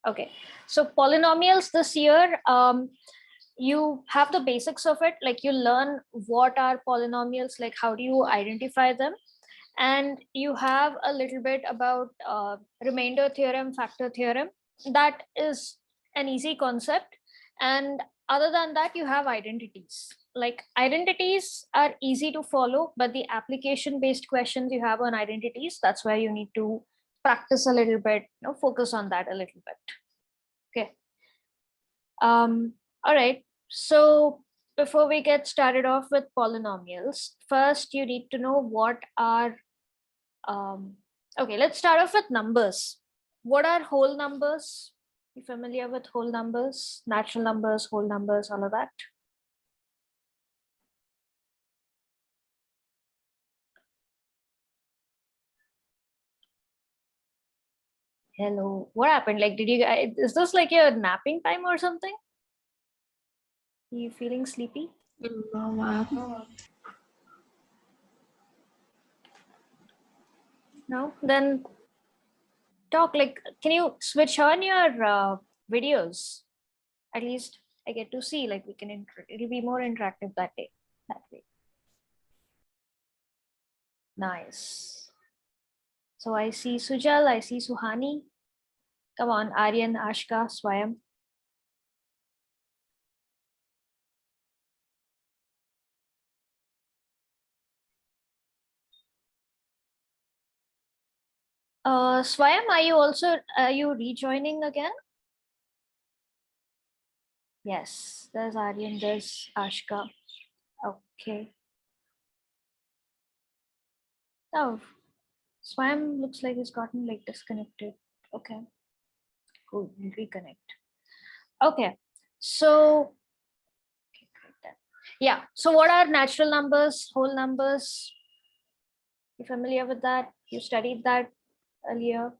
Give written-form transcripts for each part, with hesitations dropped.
Okay, so polynomials this year, you have the basics of it, like you learn what are polynomials, like how do you identify them, and you have a little bit about remainder theorem, factor theorem. That is an easy concept. And other than that, you have identities. Like identities are easy to follow, but the application based questions you have on identities, that's where you need to practice a little bit, focus on that a little bit. Okay. All right. So before we get started off with polynomials, first you need to know what are, okay, let's start off with numbers. What are whole numbers? You familiar with whole numbers, natural numbers, whole numbers, all of that? Hello, what happened? Like, did you guys, is this like your napping time or something? Are you feeling sleepy? No, ma'am. No? Then talk, like, can you switch on your videos? At least I get to see, like we can, it'll be more interactive that day, that way. Nice. So I see Sujal, I see Suhani. Come on, Aryan, Ashka, Swayam. Swayam, are you rejoining again? Yes, there's Aryan, there's Ashka. Okay. Oh, Swayam looks like he's gotten like disconnected. Okay, cool, we'll reconnect. Okay, so yeah, so what are natural numbers, whole numbers? You familiar with that? You studied that earlier.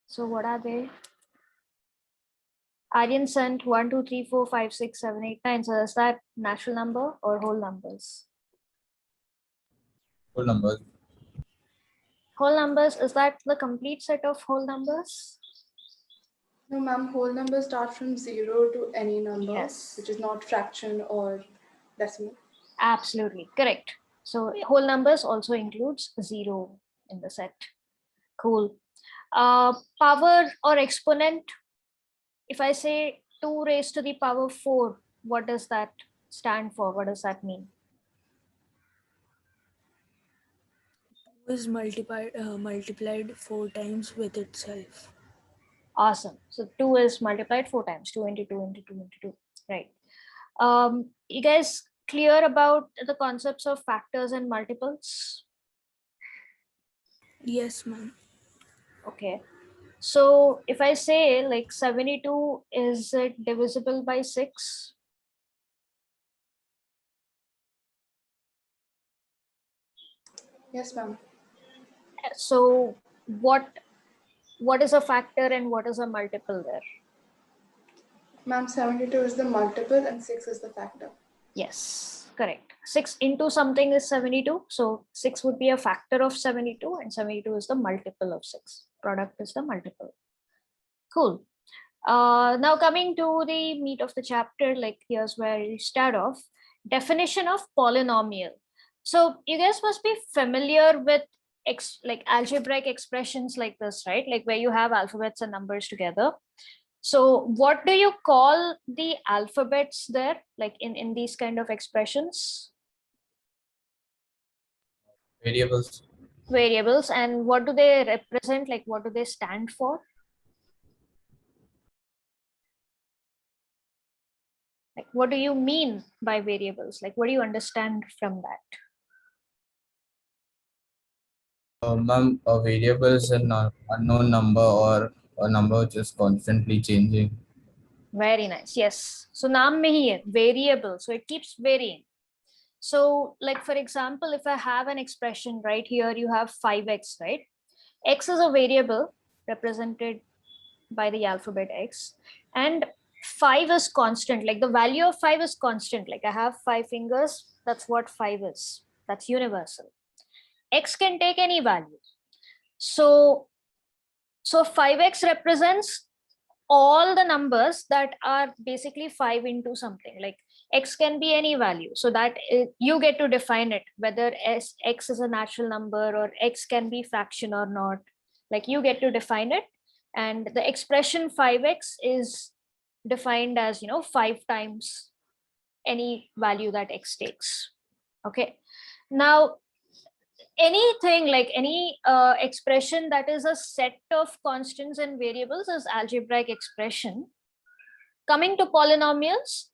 So what are they? Aryan sent 1, 2, 3, 4, 5, 6, 7, 8, 9. So is that natural number or whole numbers? Whole numbers. Whole numbers, is that the complete set of whole numbers? No, ma'am, whole numbers start from 0 to any number, Yes. which is not fraction or decimal. Absolutely, correct. So whole numbers also includes 0 in the set. Cool. Power or exponent, if I say 2 raised to the power 4, what does that stand for? What does that mean? Was multiplied 4 times with itself. Awesome. So 2 is multiplied 4 times, 2 into 2 into 2 into 2, right? You guys clear about the concepts of factors and multiples? Yes, ma'am. Okay. So if I say like 72, is it divisible by 6? Yes, ma'am. So what is a factor and what is a multiple there? Ma'am, 72 is the multiple and 6 is the factor. Yes, correct. 6 into something is 72. So 6 would be a factor of 72 and 72 is the multiple of 6. Product is the multiple. Cool. Now coming to the meat of the chapter, like here's where we start off. Definition of polynomial. So you guys must be familiar with like algebraic expressions like this, right? Like where you have alphabets and numbers together. So what do you call the alphabets there, like in these kind of expressions? Variables. Variables. And what do they represent? Like what do they stand for? Like what do you mean by variables? Like what do you understand from that? Ma'am, a variable is an unknown number or a number which is constantly changing. Very nice. Yes. So naam mein hi hai, variable. So it keeps varying. So like for example, if I have an expression right here, you have 5x, right? X is a variable represented by the alphabet X, and 5 is constant. Like the value of 5 is constant. Like I have 5 fingers. That's what 5 is. That's universal. X can take any value. So So 5x represents all the numbers that are basically 5 into something. Like x can be any value, so that you get to define it, whether x is a natural number or x can be fraction or not. Like you get to define it, and the expression 5x is defined as 5 times any value that x takes. Okay, now anything like any expression that is a set of constants and variables is algebraic expression. Coming to polynomials,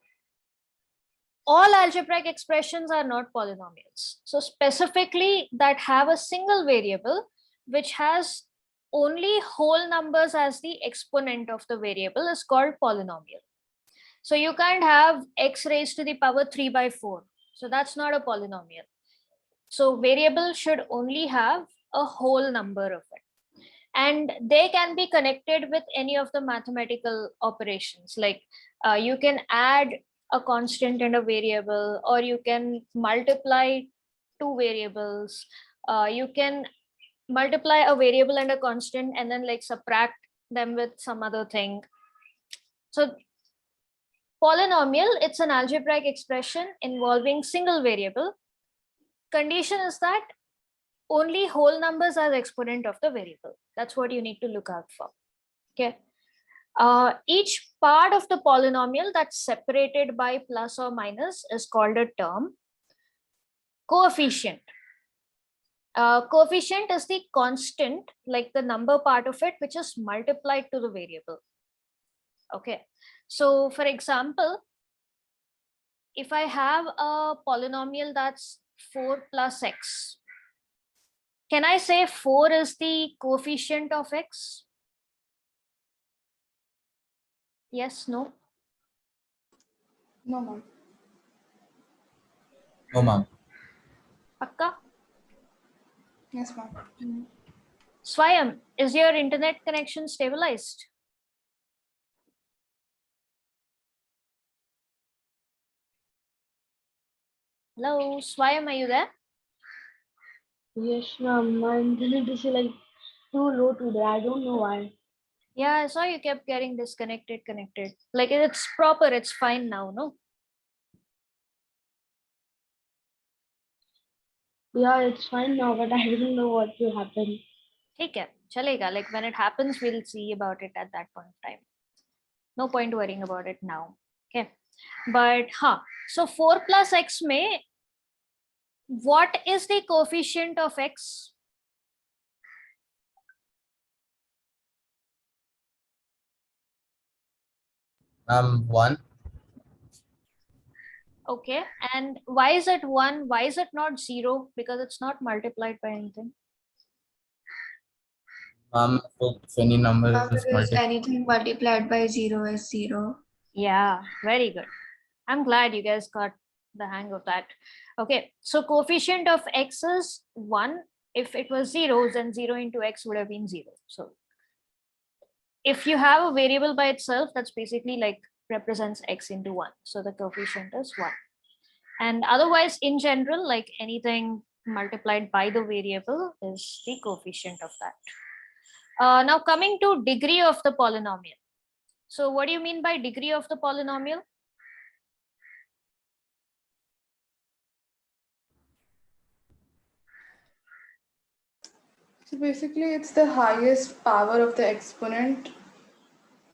all algebraic expressions are not polynomials. So specifically that have a single variable which has only whole numbers as the exponent of the variable is called polynomial. So you can't have x raised to the power 3 by 4. So that's not a polynomial. So variable should only have a whole number of it. And they can be connected with any of the mathematical operations. Like you can add a constant and a variable, or you can multiply two variables. You can multiply a variable and a constant and then like subtract them with some other thing. So polynomial, it's an algebraic expression involving single variable. Condition is that only whole numbers are the exponent of the variable. That's what you need to look out for. Okay. Each part of the polynomial that's separated by plus or minus is called a term. Coefficient. Coefficient is the constant, like the number part of it, which is multiplied to the variable. Okay. So for example, if I have a polynomial that's 4 plus x, can I say 4 is the coefficient of x? Yes, no? No, ma'am. No, ma'am. Pakka? Yes, ma'am. Swayam, is your internet connection stabilized? Hello, Swayam, are you there? Yes, ma'am. My internet is like too low today. I don't know why. Yeah, I saw you kept getting disconnected, connected. Like it's proper, it's fine now, no? Yeah, it's fine now, but I don't know what will happen. Take care. Chalega. Like when it happens, we'll see about it at that point of time. No point worrying about it now. Okay. But so 4 plus x may, what is the coefficient of x? Ma'am, 1. Okay. And why is it 1? Why is it not 0? Because it's not multiplied by anything. If any number is Because multiplied, anything multiplied by 0 is 0. Yeah, very good. I'm glad you guys got the hang of that. Okay, so coefficient of x is 1. If it was 0, then 0 into x would have been 0. So if you have a variable by itself, that's basically like represents x into 1. So the coefficient is 1. And otherwise, in general, like anything multiplied by the variable is the coefficient of that. Now coming to degree of the polynomial. So what do you mean by degree of the polynomial? So basically, it's the highest power of the exponent.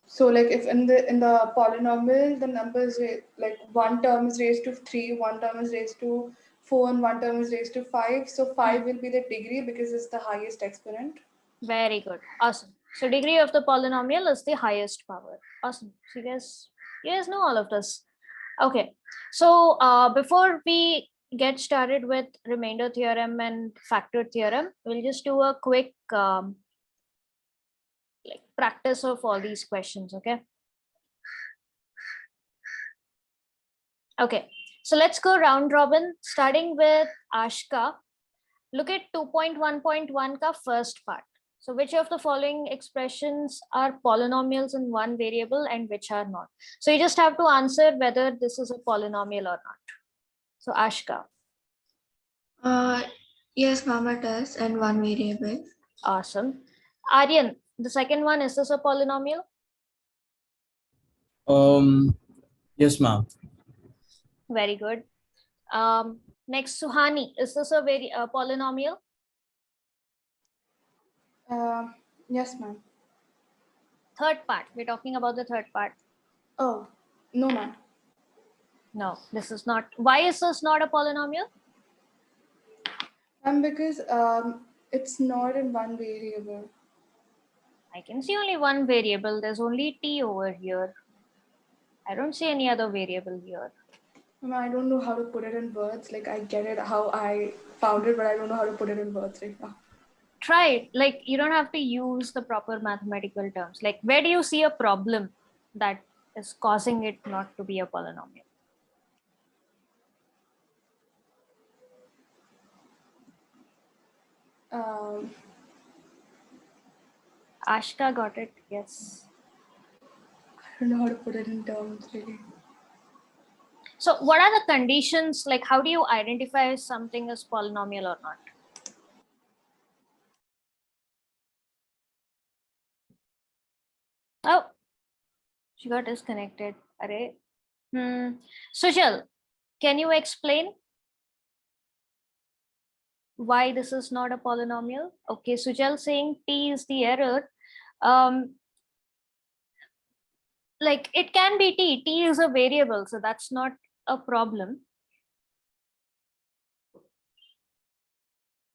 So like if in the polynomial, the numbers like one term is raised to 3, one term is raised to 4, and one term is raised to 5. So 5 will be the degree because it's the highest exponent. Very good. Awesome. So degree of the polynomial is the highest power. Awesome. So you guys know all of this. Okay. So before we get started with remainder theorem and factor theorem, we'll just do a quick like practice of all these questions. Okay. Okay. So let's go round robin, starting with Ashka. Look at 2.1.1 ka first part. So which of the following expressions are polynomials in one variable and which are not? So you just have to answer whether this is a polynomial or not. So Ashka. Yes, ma'am, it is in one variable. Awesome. Aryan, The second one, is this a polynomial? Yes, ma'am. Very good. Next, Suhani, is this a polynomial? Yes, ma'am. Third part, we're talking about the third part. Oh, no, ma'am. No, this is not. Why is this not a polynomial? Because it's not in one variable. I can see only one variable. There's only t over here. I don't see any other variable here. I don't know how to put it in words. Like, I get it how I found it, but I don't know how to put it in words right now. Try it. Like, you don't have to use the proper mathematical terms. Like, where do you see a problem that is causing it not to be a polynomial? Um, Ashka got it. Yes. I don't know how to put it in terms really. So what are the conditions? Like, how do you identify if something is polynomial or not? Oh, she got disconnected. Array. Sujal, can you explain why this is not a polynomial? Okay, Sujal saying t is the error. Like, it can be t is a variable, so that's not a problem.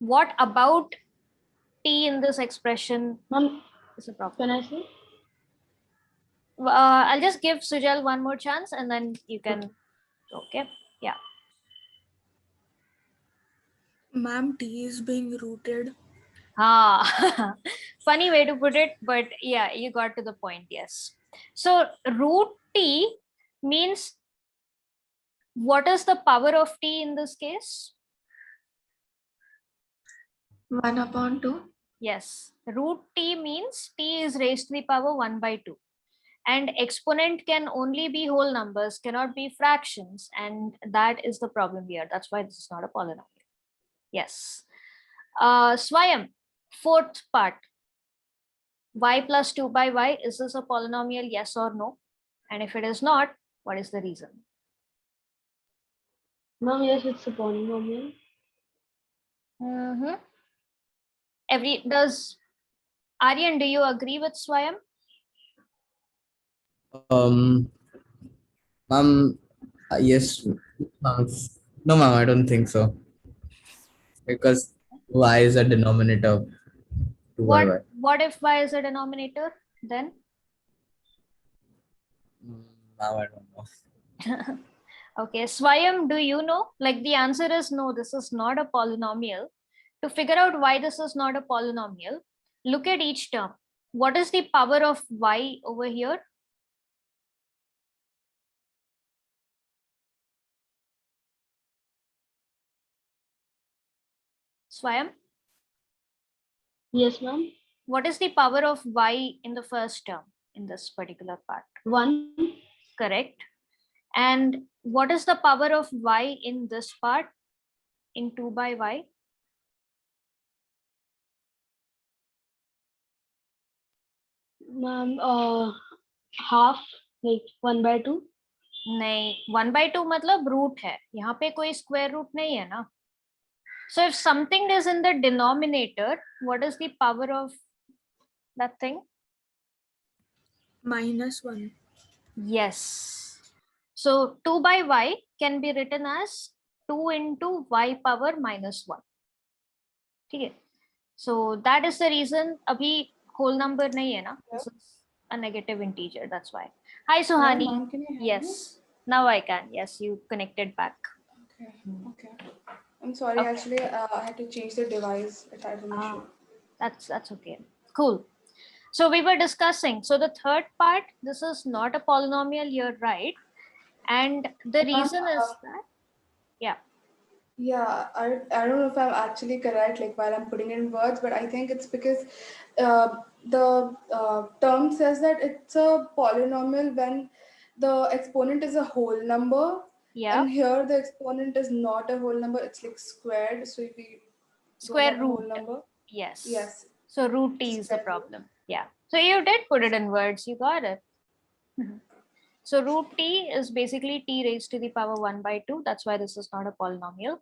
What about t in this expression Ma'am, is a problem? can I say? I'll just give Sujal one more chance and then you can. Okay, yeah. Ma'am, T is being rooted. Ah, funny way to put it, but yeah, you got to the point. Yes. So root t means, what is the power of t in this case? 1/2. Yes, root t means t is raised to the power 1/2. And exponent can only be whole numbers, cannot be fractions. And that is the problem here. That's why this is not a polynomial. Yes. Swayam, fourth part. Y plus 2 by y, is this a polynomial? Yes or no? And if it is not, what is the reason? Ma'am, yes, it's a polynomial. Does Aryan, do you agree with Swayam? Ma'am, yes. Ma'am. No, ma'am, I don't think so. Because y is a denominator. What if y is a denominator then? Ma'am, I don't know. Okay, Swayam, do you know? Like, the answer is no, this is not a polynomial. To figure out why this is not a polynomial, look at each term. What is the power of y over here? Swayam, Yes, ma'am. what is the power of y in the first term in this particular part? 1. Correct. And what is the power of y in this part in 2 by y? Ma'am, half, like 1/2. नहीं, 1/2 मतलब root है, यहाँ पे कोई square root नहीं है ना. So if something is in the denominator, what is the power of that thing? -1. Yes. So 2 by y can be written as 2 into y power -1. Okay. So that is the reason abhi whole number nahi hai na. This is a negative integer. That's why. Hi Suhani. Ma'am, can you hear me? Yes. Now I can. Yes, you connected back. Okay. I'm sorry. Okay. Actually, I had to change the device. It had an issue. That's okay. Cool. So we were discussing. So the third part, this is not a polynomial. You're right. And the reason is that, yeah. Yeah, I don't know if I'm actually correct, like while I'm putting it in words, but I think it's because the term says that it's a polynomial when the exponent is a whole number. Yeah. And here the exponent is not a whole number, it's like squared. So if we don't Square have a whole root. number. Yes. Yes. So root t is the Square root. problem. Yeah. So you did put it in words. You got it. So root t is basically t raised to the power 1 by 2. That's why this is not a polynomial.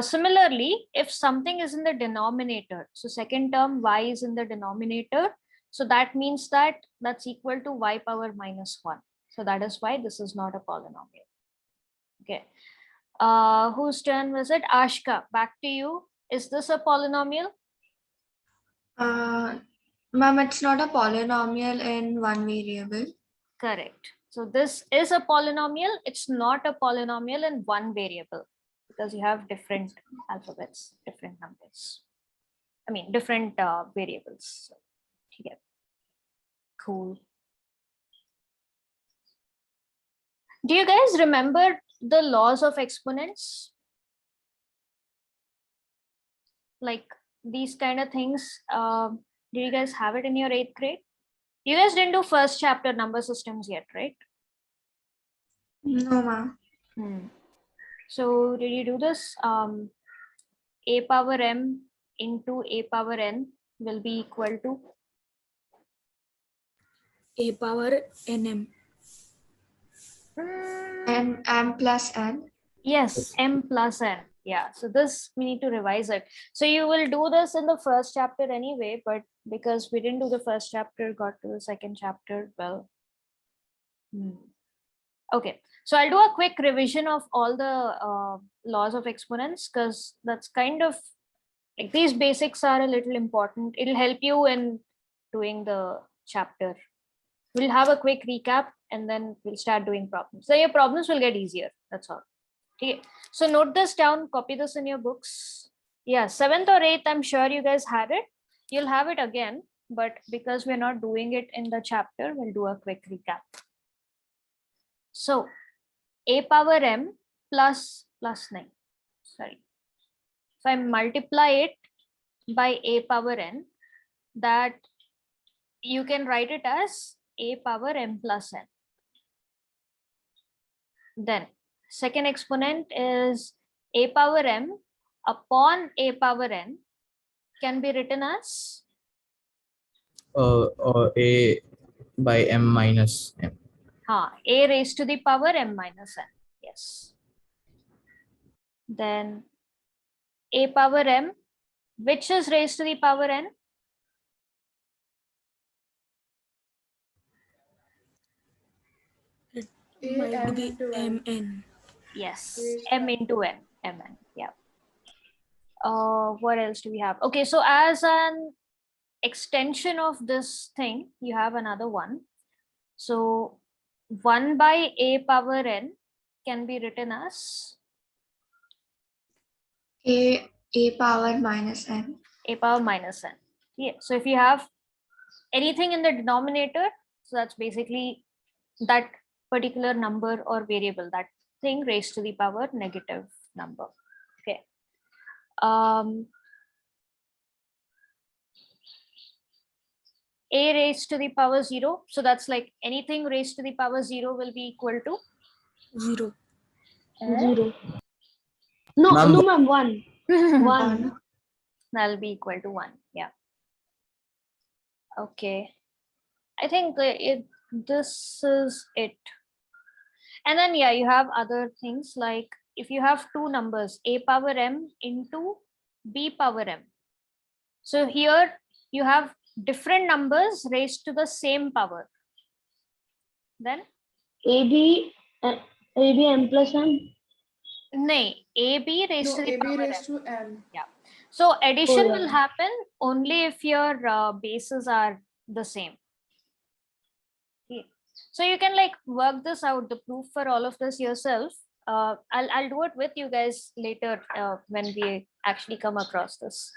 Similarly, if something is in the denominator, so second term y is in the denominator, so that means that that's equal to y power minus 1. So that is why this is not a polynomial. Okay. Whose turn was it? Ashka, back to you. Is this a polynomial? Ma'am, it's not a polynomial in one variable. Correct. So this is a polynomial. It's not a polynomial in one variable because you have different alphabets, different numbers. I mean, different variables. So, yeah. Cool. Do you guys remember the laws of exponents? Like these kind of things. Do you guys have it in your 8th grade? You guys didn't do first chapter number systems yet, right? No, ma'am. So did you do this? A power m into a power n will be equal to A power nm. M plus n. Yes, m plus n. Yeah, so this we need to revise it. So you will do this in the first chapter anyway, but because we didn't do the first chapter, got to the second chapter, well. Okay, so I'll do a quick revision of all the laws of exponents because that's kind of like these basics are a little important. It'll help you in doing the chapter. We'll have a quick recap and then we'll start doing problems. So your problems will get easier. That's all. Okay. So note this down, copy this in your books. Yeah, 7th or 8th, I'm sure you guys had it. You'll have it again, but because we're not doing it in the chapter, we'll do a quick recap. So a power m plus 9. Sorry. If I multiply it by a power n, that you can write it as a power m plus n. Then second exponent is a power m upon a power n can be written as Or a by m minus m. A raised to the power m minus n. Yes. Then a power m, which is raised to the power n? It might m be into n. mn. Yes, Raised m into n, mn. Yeah. What else do we have? Okay, so as an extension of this thing, you have another one. So 1 by a power n can be written as A power minus n. a power minus n. Yeah. So if you have anything in the denominator, so that's basically that particular number or variable, that thing raised to the power negative number. Okay. A raised to the power 0. So that's like anything raised to the power 0 will be equal to 0. 0. No, Ma'am, no, ma'am. 1. 1. 1. That'll be equal to 1. Yeah. Okay. I think this is it. And then, yeah, you have other things like if you have two numbers, a power m into b power m. So here you have different numbers raised to the same power. Then? AB m plus n. No, AB raised No, to the ab power raised m. to n. Yeah. So addition Oh, will yeah. happen only if your bases are the same. Okay. So you can like work this out, the proof for all of this yourself. I'll do it with you guys later when we actually come across this.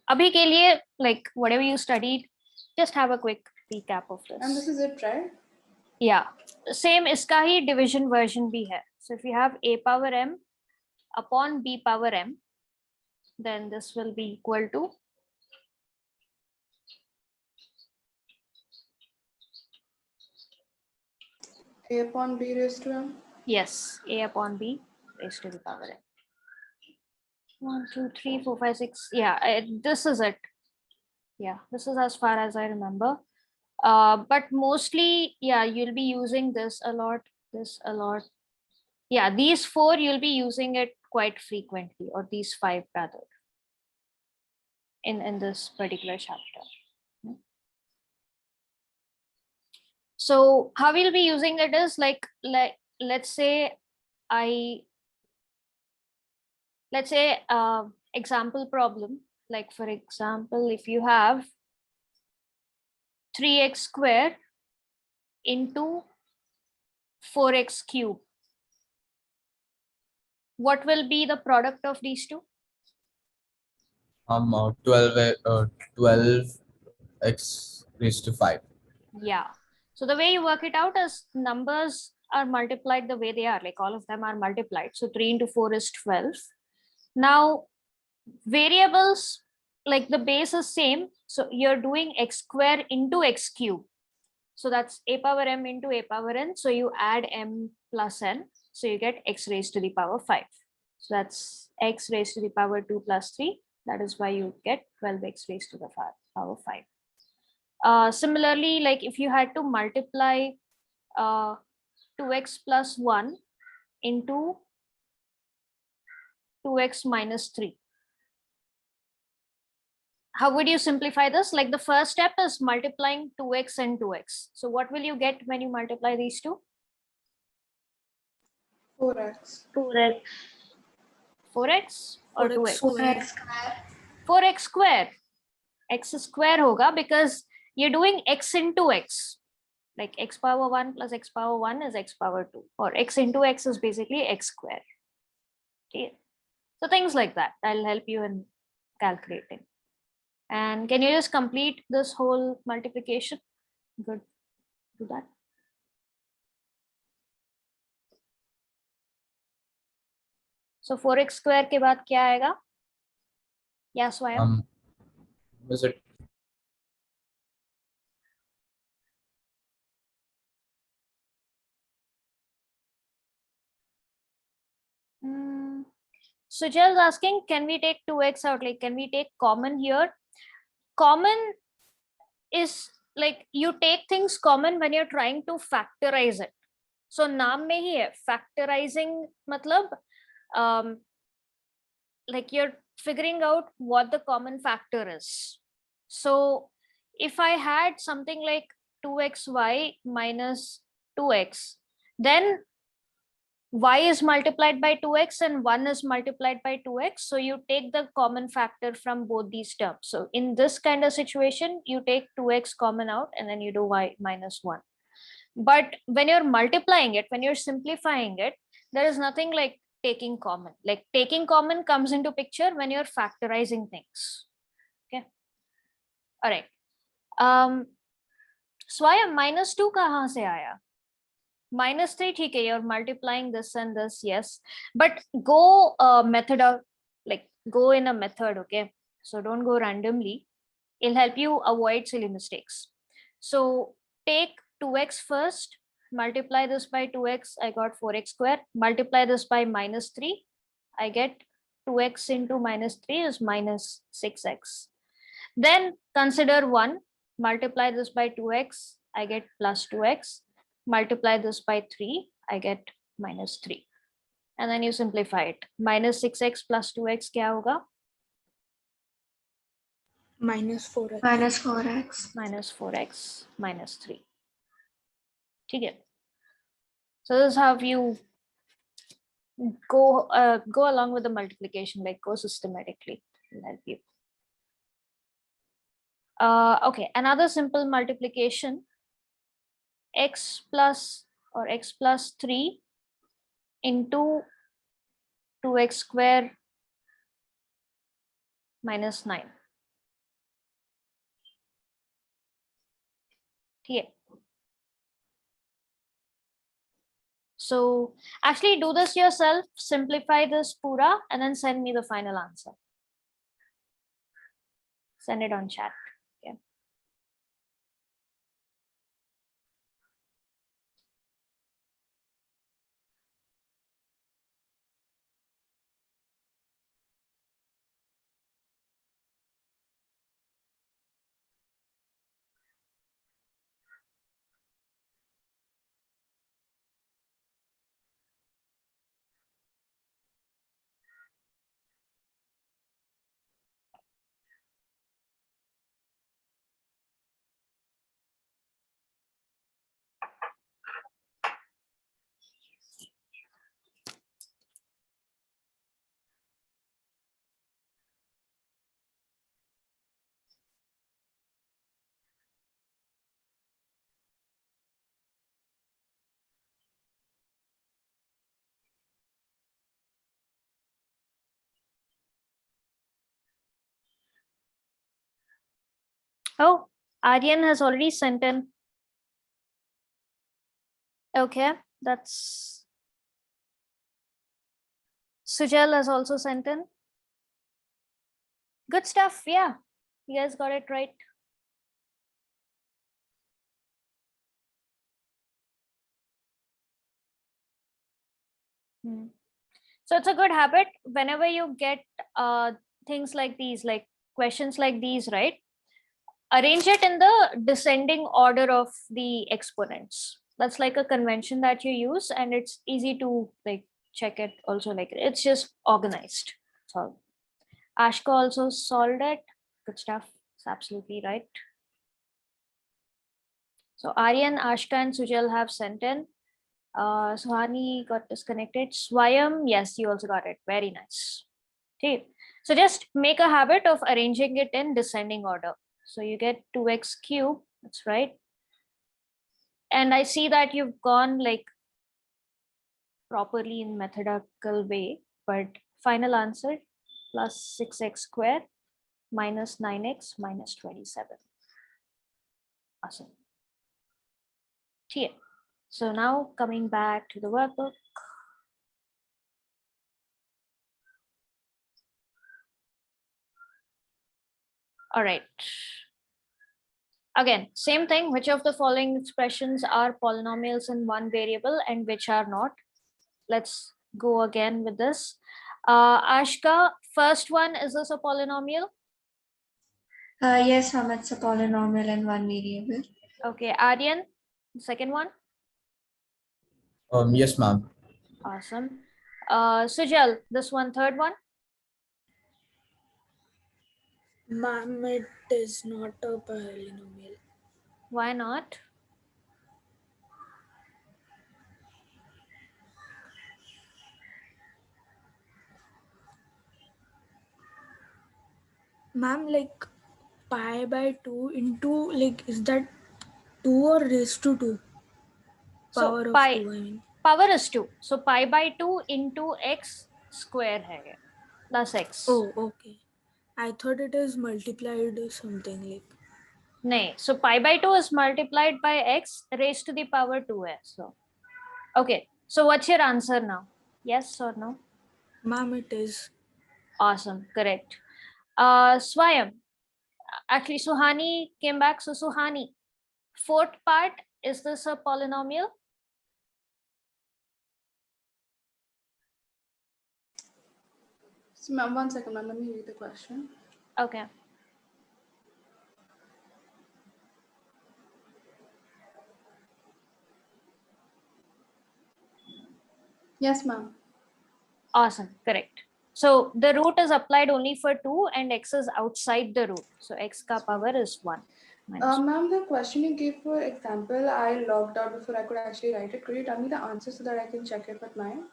Abhi ke liye, like whatever you studied, just have a quick recap of this. And this is it, right? Yeah, same iska hi division version bhi hai. So if you have a power m upon b power m, then this will be equal to A upon b raised to m. yes, a upon b raised to the power m. 1, 2, 3, 4, 5, 6. Yeah, this is it. Yeah, this is as far as I remember. But mostly, yeah, you'll be using this a lot, this a lot. Yeah, these four you'll be using it quite frequently, or these five rather, in this particular chapter. So how we'll be using it is like let's say I let's say example problem, like for example, if you have 3x square into 4x cube, what will be the product of these two? 12 x raised to 5. Yeah, so the way you work it out is numbers are multiplied the way they are, like all of them are multiplied. So 3 into 4 is 12. Now variables, like the base is same, so you're doing x square into x cube, so that's a power m into a power n, so you add m plus n, so you get x raised to the power 5. So that's x raised to the power 2 plus 3, that is why you get 12x raised to the power 5. Similarly, like if you had to multiply 2x plus 1 into 2x minus 3, how would you simplify this? Like the first step is multiplying 2x and 2x. So what will you get when you multiply these two? 4x. 4x. 4x or 4x 2x? square. 4x square. X square hoga because you're doing x into x. Like x power 1 plus x power 1 is x power 2. Or x into x is basically x square. Okay. So things like that. I'll help you in calculating. And can you just complete this whole multiplication? Good. Do that. So 4x square के बाद क्या आएगा? Yeah, Swayam. Was it Sujal's asking, can we take 2x out? Like, can we take common here? Common is like you take things common when you're trying to factorize it. So नाम में ही है factorizing मतलब like you're figuring out what the common factor is. So if I had something like 2xy minus 2x, then y is multiplied by 2x and 1 is multiplied by 2x. So you take the common factor from both these terms. So in this kind of situation, you take 2x common out and then you do y minus 1. But when you're multiplying it, when you're simplifying it, there is nothing like taking common. Like taking common comes into picture when you're factorizing things. Okay. All right. Swayam, minus 2 kahan se aaya? Minus 3, ठीक है, you're multiplying this and this, yes. But go method of, like go in a method, okay? So don't go randomly. It'll help you avoid silly mistakes. So take 2x first, multiply this by 2x, I got 4x square. Multiply this by minus 3, I get 2x into minus 3 is minus 6x. Then consider 1, multiply this by 2x, I get plus 2x. Multiply this by 3, I get minus 3. And then you simplify it. Minus 6x plus 2x क्या होगा? minus 4x. minus 4x. Minus 4x minus 3. ठीक है. So this is how you go along with the multiplication, like go systematically. It'll help you. Okay, another simple multiplication, x plus or x plus 3 into 2x square minus 9. Okay. So actually do this yourself, simplify this pura and then send me the final answer. Send it on chat. Oh, Aryan has already sent in. Okay, that's Sujal has also sent in. Good stuff. Yeah, you guys got it right. So it's a good habit whenever you get things like these, like questions like these, right? Arrange it in the descending order of the exponents. That's like a convention that you use, and it's easy to like check it also. Like it's just organized. So Ashka also solved it. Good stuff. It's absolutely right. So Aryan, Ashka, and Sujal have sent in. Suhani got disconnected. Swayam, yes, you also got it. Very nice. Okay. So just make a habit of arranging it in descending order. So you get 2x cube. That's right. And I see that you've gone like properly in methodical way, but final answer plus 6x squared minus 9x minus 27. Awesome. Okay. So now coming back to the workbook. All right. Again, same thing. Which of the following expressions are polynomials in one variable and which are not? Let's go again with this. Ashka, first one, is this a polynomial? Yes, ma'am, it's a polynomial in one variable. Okay, Aryan, second one. Yes, ma'am. Awesome. Sujal, this one, third one. Ma'am, it is not a polynomial. Why not? Ma'am, like pi by 2 into, like, is that 2 or raised to 2? So Power of pi 2, I mean. power is 2. So pi by 2 into x square hai plus x. Oh, okay. I thought it is multiplied or something like. No, so pi by 2 is multiplied by x raised to the power 2s. So, okay. So what's your answer now? Yes or no? Ma'am, it is. Awesome. Correct. Swayam. Actually, Suhani came back. So Suhani, fourth part, is this a polynomial? So, ma'am, 1 second, ma'am. Let me read the question. Okay. Yes, ma'am. Awesome. Correct. So the root is applied only for 2 and x is outside the root. So x ka power is 1. minus Ma'am, the question you gave, for example, I logged out before I could actually write it. Could you tell me the answer so that I can check it with mine?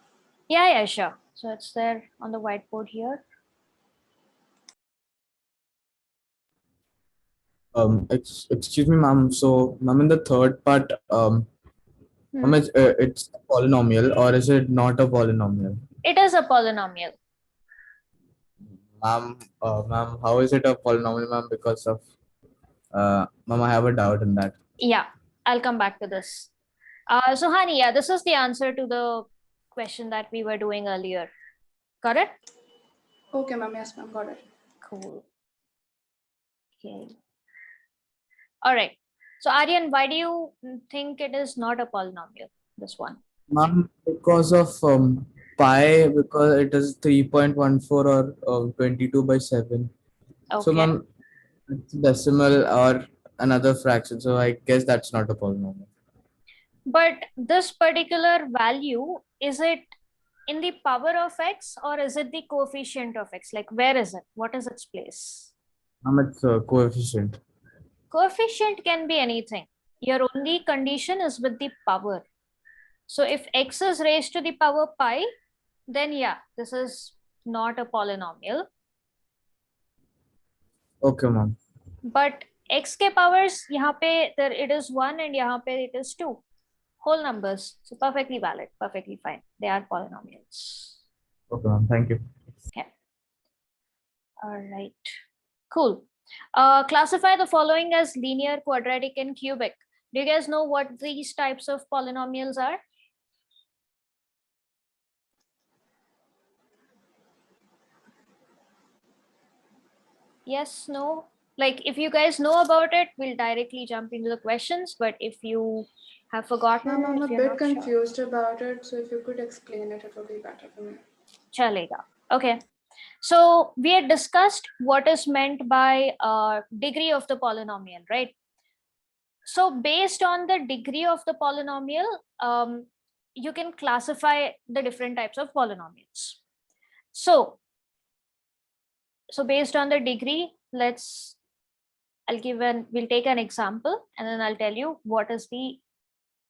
Yeah, sure. So it's there on the whiteboard here. Excuse me, ma'am. So, ma'am, in the third part, ma'am, it's a polynomial or is it not a polynomial? It is a polynomial. Ma'am, how is it a polynomial, ma'am? Because of, ma'am, I have a doubt in that. Yeah, I'll come back to this. So Hani, yeah, this is the answer to the question that we were doing earlier. Got it? Okay, ma'am. Yes, ma'am. Got it. Cool. Okay. All right. So Aryan, why do you think it is not a polynomial, this one? Ma'am, because of pi, because it is 3.14 or 22 by 7. Okay. So, ma'am, it's decimal or another fraction. So, I guess that's not a polynomial. But this particular value, is it in the power of x or is it the coefficient of x? Like where is it? What is its place? Ma'am, it's a coefficient. Coefficient can be anything. Your only condition is with the power. So if x is raised to the power pi, then yeah, this is not a polynomial. Okay, ma'am. But x ke powers, yahan pe there it is 1 and yahan pe it is 2. Whole numbers. So perfectly valid, perfectly fine. They are polynomials. Okay, ma'am. Thank you. Okay. All right. Cool. Classify the following as linear, quadratic, and cubic. Do you guys know what these types of polynomials are? Yes, no? Like if you guys know about it, we'll directly jump into the questions. But if you have forgotten, Ma'am, I'm if a you're bit not sure, confused about it, so if you could explain it, it would be better for me. chalega. Okay. So we had discussed what is meant by degree of the polynomial, right? So based on the degree of the polynomial, you can classify the different types of polynomials. So based on the degree, we'll take an example and then I'll tell you what is the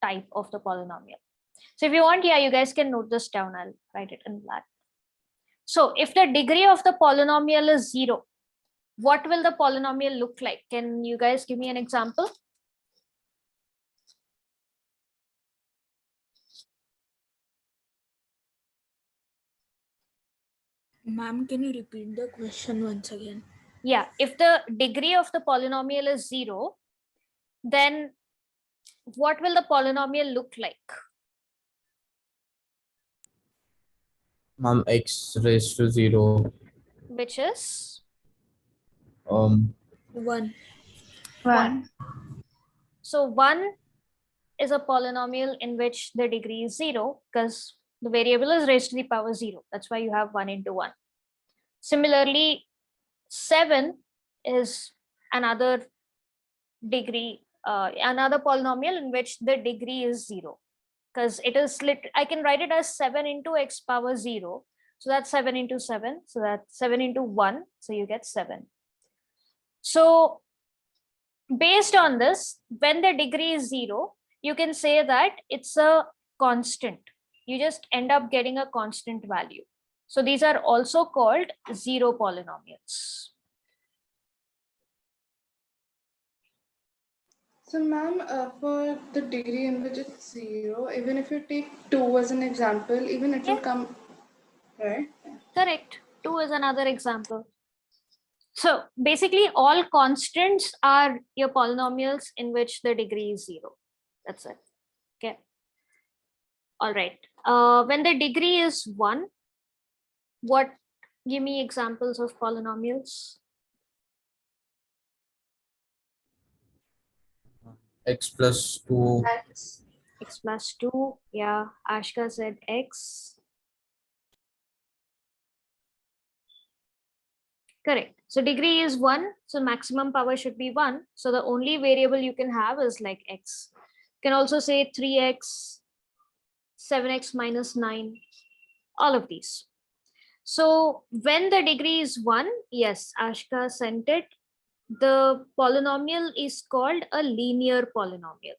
type of the polynomial. So if you want, yeah, you guys can note this down. I'll write it in black. So if the degree of the polynomial is 0, what will the polynomial look like? Can you guys give me an example? Ma'am, can you repeat the question once again? Yeah, if the degree of the polynomial is 0, then what will the polynomial look like? Ma'am, x raised to 0. Which is 1. 1. 1. So 1 is a polynomial in which the degree is 0 because the variable is raised to the power 0. That's why you have 1 into 1. Similarly, 7 is another another polynomial in which the degree is 0 because it is I can write it as 7 into x power 0. So that's 7 into 7. So that's 7 into 1. So you get 7. So based on this, when the degree is 0, you can say that it's a constant. You just end up getting a constant value. So these are also called 0 polynomials. So, ma'am, for the degree in which it's 0, even if you take 2 as an example, even it will Yeah. come, right? Correct. 2 is another example. So basically all constants are your polynomials in which the degree is 0. That's it. Okay. All right. When the degree is 1, give me examples of polynomials. X plus 2. X. X plus 2. Yeah, Ashka said X. Correct. So degree is 1. So maximum power should be 1. So the only variable you can have is like X. You can also say 3X, 7X minus 9, all of these. So when the degree is 1, yes, Ashka sent it. The polynomial is called a linear polynomial.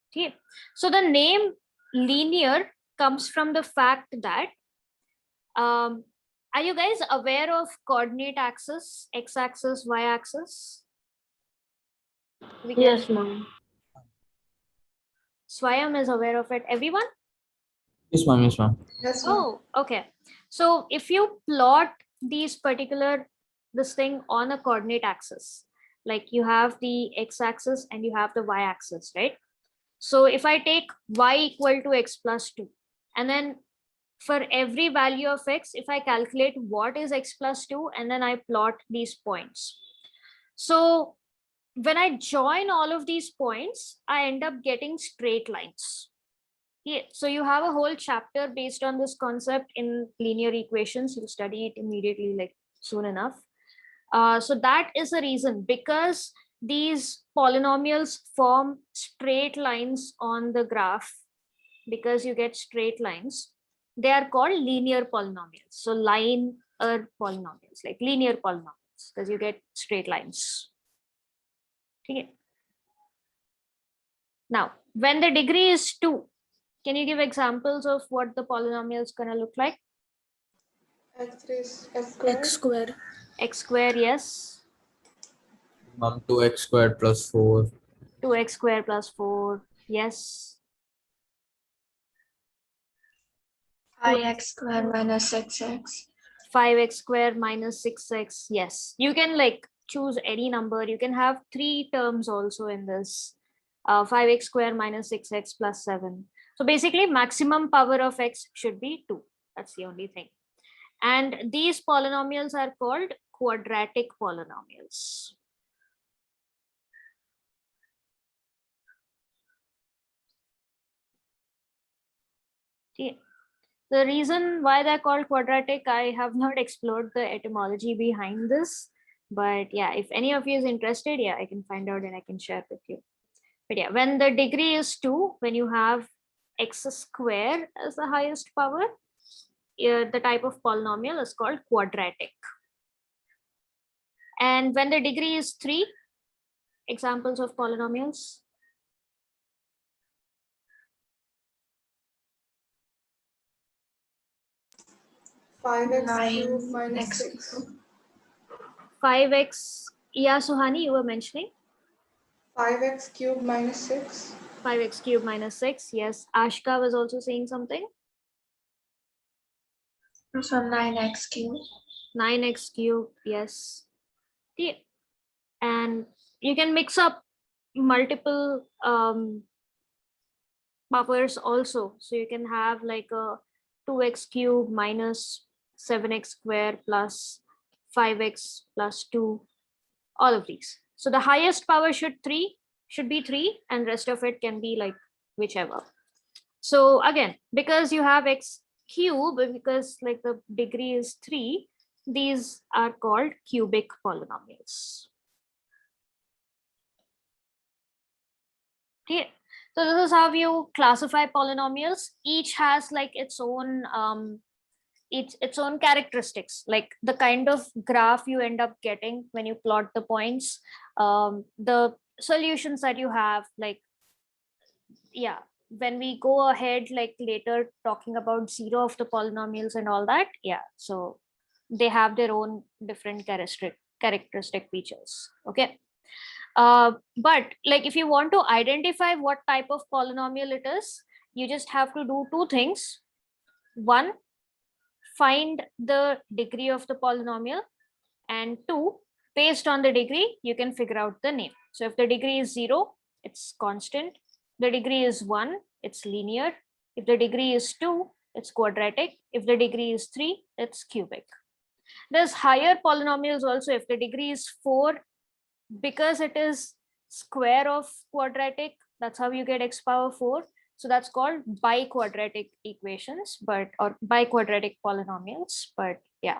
Okay. So the name linear comes from the fact that are you guys aware of coordinate axis, x-axis, y-axis? Yes, ma'am. Swayam is aware of it. Everyone? Yes, ma'am. Yes, ma'am. Yes, ma'am. Oh, okay. So if you plot this thing on a coordinate axis, like you have the x-axis and you have the y-axis, right? So if I take y equal to x plus 2, and then for every value of x, if I calculate what is x plus 2, and then I plot these points. So when I join all of these points, I end up getting straight lines. Yeah, so you have a whole chapter based on this concept in linear equations. You'll study it immediately, like soon enough. So that is the reason, because these polynomials form straight lines on the graph, because you get straight lines. They are called linear polynomials. So linear polynomials, like linear polynomials, because you get straight lines. Okay. Now, when the degree is 2, can you give examples of what the polynomial is going to look like? X raised x squared. X square. X square, yes. Ma'am, 2x squared plus 4. 2x square plus 4, yes. 5x square minus 6x. 5x square minus 6x. Yes, you can like choose any number. You can have 3 terms also in this. 5x square minus 6x plus 7. So basically maximum power of x should be 2. That's the only thing. And these polynomials are called quadratic polynomials. Okay. The reason why they're called quadratic, I have not explored the etymology behind this. But yeah, if any of you is interested, yeah, I can find out and I can share with you. But yeah, when the degree is 2, when you have x square as the highest power, the type of polynomial is called quadratic. And when the degree is 3, examples of polynomials. 5x Nine cubed minus x 6. 5x, yeah, Suhani, you were mentioning 5x cubed minus 6. 5x cubed minus 6. Yes, Ashka was also saying something. So 9x cubed. 9x cubed, yes. Yeah. And you can mix up multiple powers also. So you can have like a 2x cubed minus 7x square plus 5x plus 2, all of these. So the highest power should be 3 and rest of it can be like whichever. So again, because you have x cube, because like the degree is 3, these are called cubic polynomials. Okay. So this is how you classify polynomials. Each has like its own its own characteristics, like the kind of graph you end up getting when you plot the points, the solutions that you have, like yeah, when we go ahead like later talking about zero of the polynomials and all that, yeah, so they have their own different characteristic features. Okay. But like if you want to identify what type of polynomial it is, you just have to do 2 things. One, find the degree of the polynomial, and 2, based on the degree you can figure out the name. So if the degree is 0, it's constant. The degree is 1, it's linear. If the degree is 2, it's quadratic. If the degree is 3, it's cubic. There's higher polynomials also. If the degree is 4, because it is square of quadratic, that's how you get x power 4. So that's called biquadratic equations, but or biquadratic polynomials. But yeah,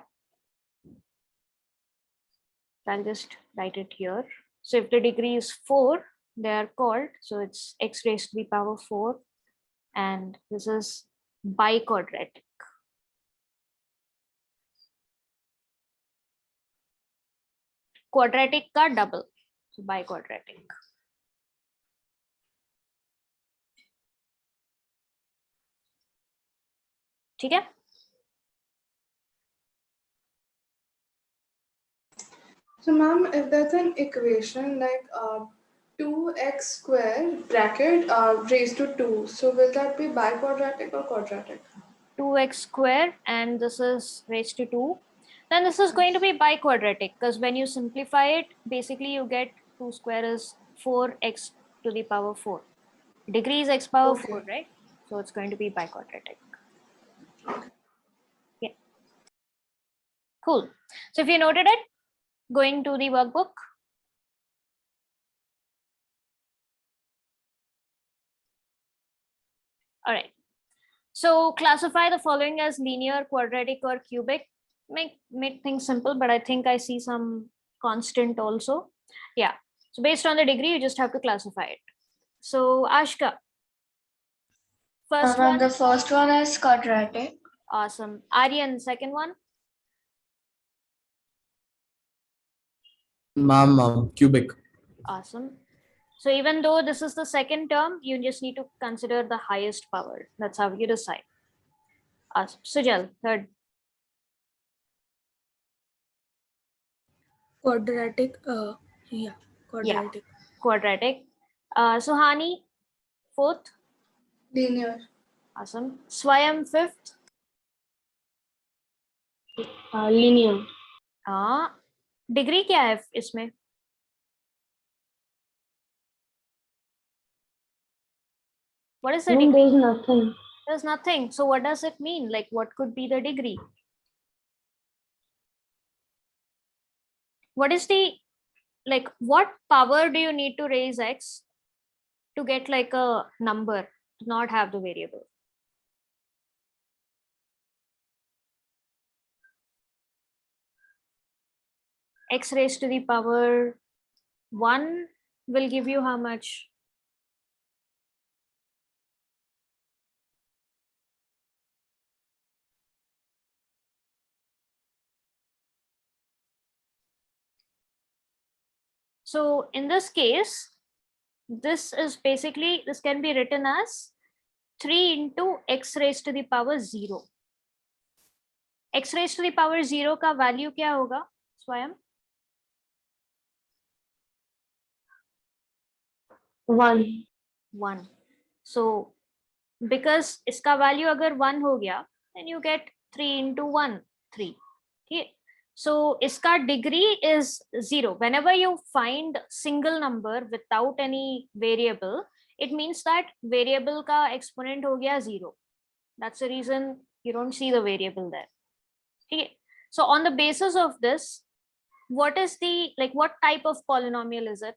I'll just write it here. So if the degree is 4, they are called, so it's x raised to the power 4, and this is biquadratic. Quadratic ka double, so biquadratic. ठीक है? So, ma'am, if there's an equation like 2x square bracket raised to 2, so will that be biquadratic or quadratic? 2x square and this is raised to 2, then this is going to be biquadratic, because when you simplify it, basically you get 2 square is 4x to the power 4. Degree is x power Okay. 4, right? So it's going to be biquadratic. Yeah. Cool. So if you noted it, going to the workbook. All right. So classify the following as linear, quadratic, or cubic. Make things simple, but I think I see some constant also. Yeah. So based on the degree, you just have to classify it. So Ashka, first one. The first one is quadratic. Awesome. Aryan, second one. Ma'am, cubic. Awesome. So even though this is the second term, you just need to consider the highest power. That's how you decide. Awesome. Sujal, third. Quadratic. Yeah. Quadratic. Quadratic. Suhani, fourth. Linear. Awesome. Swayam, fifth. Linear. हाँ, degree क्या है इसमें? What is the Then degree? there's nothing. There's nothing. So what does it mean? Like, what could be the degree? What is the, like, what power do you need to raise x to get like a number, to not have the variable? X raised to the power 1 will give you how much? So in this case, this is basically, this can be written as 3 into x raised to the power 0. X raised to the power 0 का value क्या होगा स्वयं? 1. 1. So because इसका value अगर 1 हो गया, then you get 3 into 1, 3. Okay. So इसका degree is 0. Whenever you find single number without any variable, it means that variable का exponent हो गया 0. That's the reason you don't see the variable there. Okay. So on the basis of this, what is the, like, what type of polynomial is it?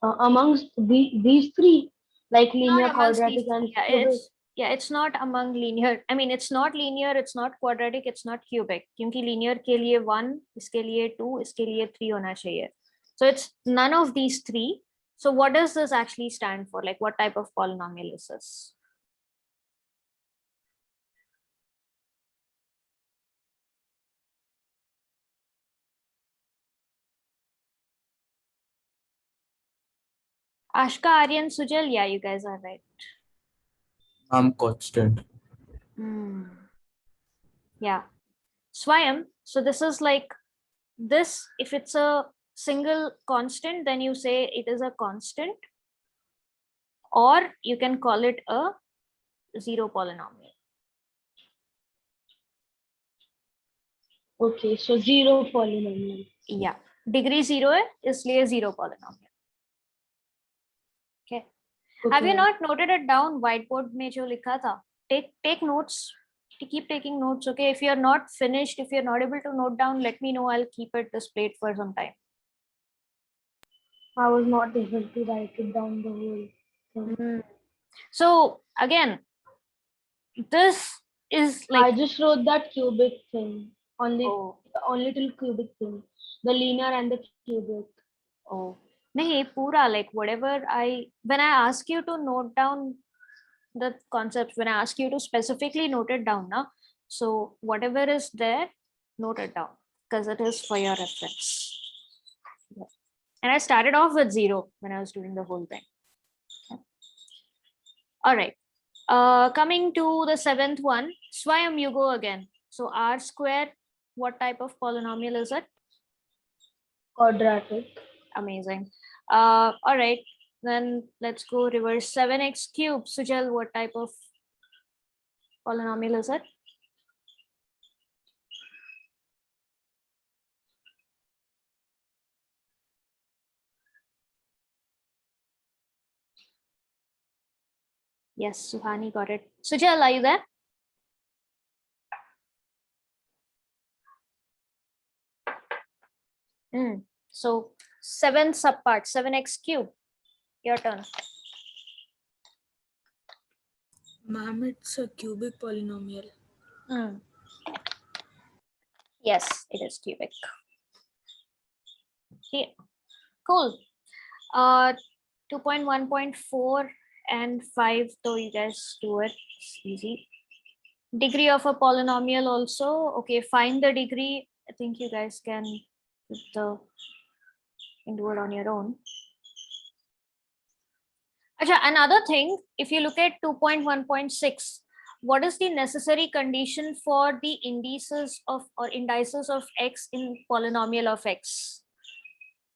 Amongst these three, like linear, Not amongst quadratic, these, and yeah, cubic. it's not among linear. I mean, it's not linear, it's not quadratic, it's not cubic. क्योंकि linear के लिए 1, इसके लिए 2, इसके लिए 3 होना चाहिए. So it's none of these three. So what does this actually stand for? Like, what type of polynomial is this? Ashka, Aryan, Sujal, yeah, you guys are right. Constant. Yeah. Swayam, so this is like this, if it's a single constant, then you say it is a constant, or you can call it a zero polynomial. Okay, so 0 polynomial. Yeah, degree 0 है, इसलिए zero polynomial. Okay. Have you Okay. not noted it down? Whiteboard में जो लिखा था. Take notes. Keep taking notes. Okay. If you're not finished, if you're not able to note down, let me know. I'll keep it displayed for some time. I was not able to write it down the whole thing. So again, this is like, I just wrote that cubic thing, only till cubic thing, the linear and the cubic. oh, nahi, pura, like whatever when I ask you to note down the concepts, when I ask you to specifically note it down now, so whatever is there, note it down because it is for your reference. Yeah. And I started off with 0 when I was doing the whole thing. All right. Coming to the 7th one, Swayam, you go again. So r square, what type of polynomial is it? Quadratic. Amazing. All right, then let's go reverse. 7x cubed. Sujal, what type of polynomial is it? Yes, Suhani got it. Sujal, are you there? So 7 subpart, 7x cubed. Your turn. Ma'am, it's a cubic polynomial. Yes, it is cubic. Okay, cool. 2.1.4 and 5, though you guys do it, it's easy. Degree of a polynomial also. Okay, find the degree. I think you guys can do it on your own. Another thing, if you look at 2.1.6, what is the necessary condition for the indices of or indices of x in polynomial of x?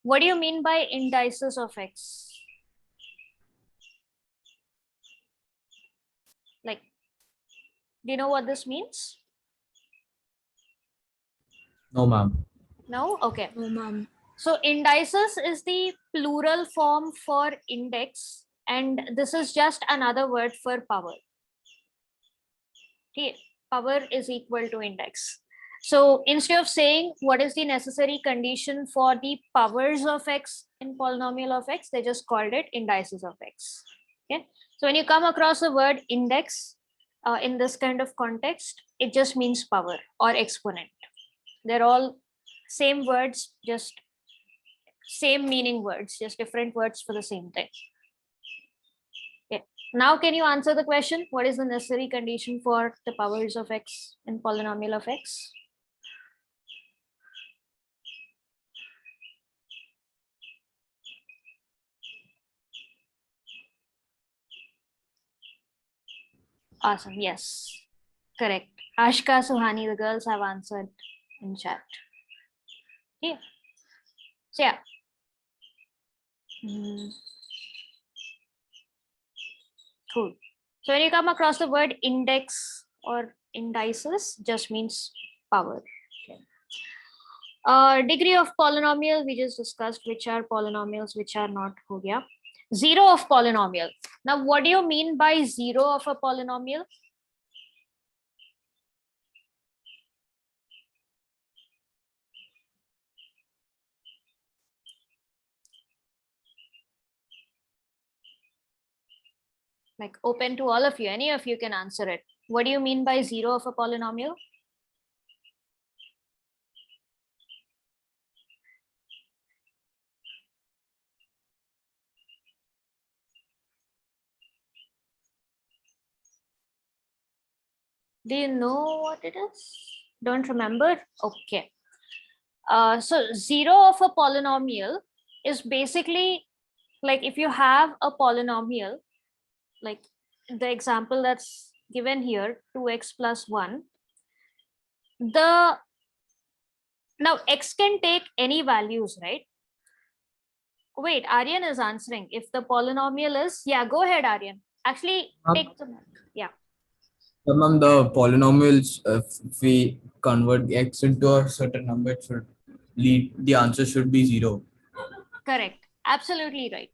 What do you mean by indices of x? Like, do you know what this means? No, ma'am. No? Okay. No, ma'am. So indices is the plural form for index, and this is just another word for power. Okay, power is equal to index. So instead of saying what is the necessary condition for the powers of x in polynomial of x, they just called it indices of x. Okay, so when you come across the word index in this kind of context, it just means power or exponent. They're all same words, just same meaning words, just different words for the same thing. Okay. Now, can you answer the question? What is the necessary condition for the powers of x in polynomial of x? Awesome. Yes, correct. Ashka, Suhani, the girls have answered in chat. Okay. So yeah. Cool. So when you come across the word index or indices, just means power. Okay. Degree of polynomial, we just discussed which are polynomials, which are not. Ho gaya. Zero of polynomial. Now, what do you mean by zero of a polynomial? Like open to all of you, any of you can answer it. What do you mean by zero of a polynomial? Do you know what it is? Don't remember? Okay. So zero of a polynomial is basically like if you have a polynomial, like the example that's given here, 2x plus 1, now x can take any values, right? Wait, Aryan is answering. If the polynomial is, yeah, go ahead, Aryan. Actually, take the, yeah. Ma'am, the polynomials, if we convert x into a certain number, it should lead, the answer should be 0. Correct. Absolutely right.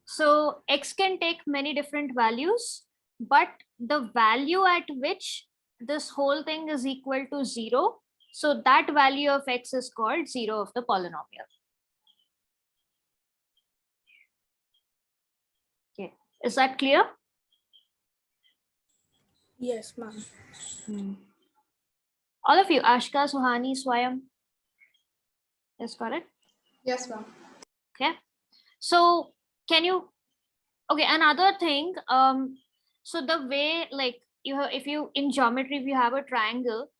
So x can take many different values, but the value at which this whole thing is equal to 0, so that value of x is called 0 of the polynomial. Okay, is that clear? Yes, ma'am. All of you, Ashka, Suhani, Swayam, is correct? Yes, ma'am. Okay, so can you, okay, another thing, so the way, like, you have, if you in geometry, if you have a triangle,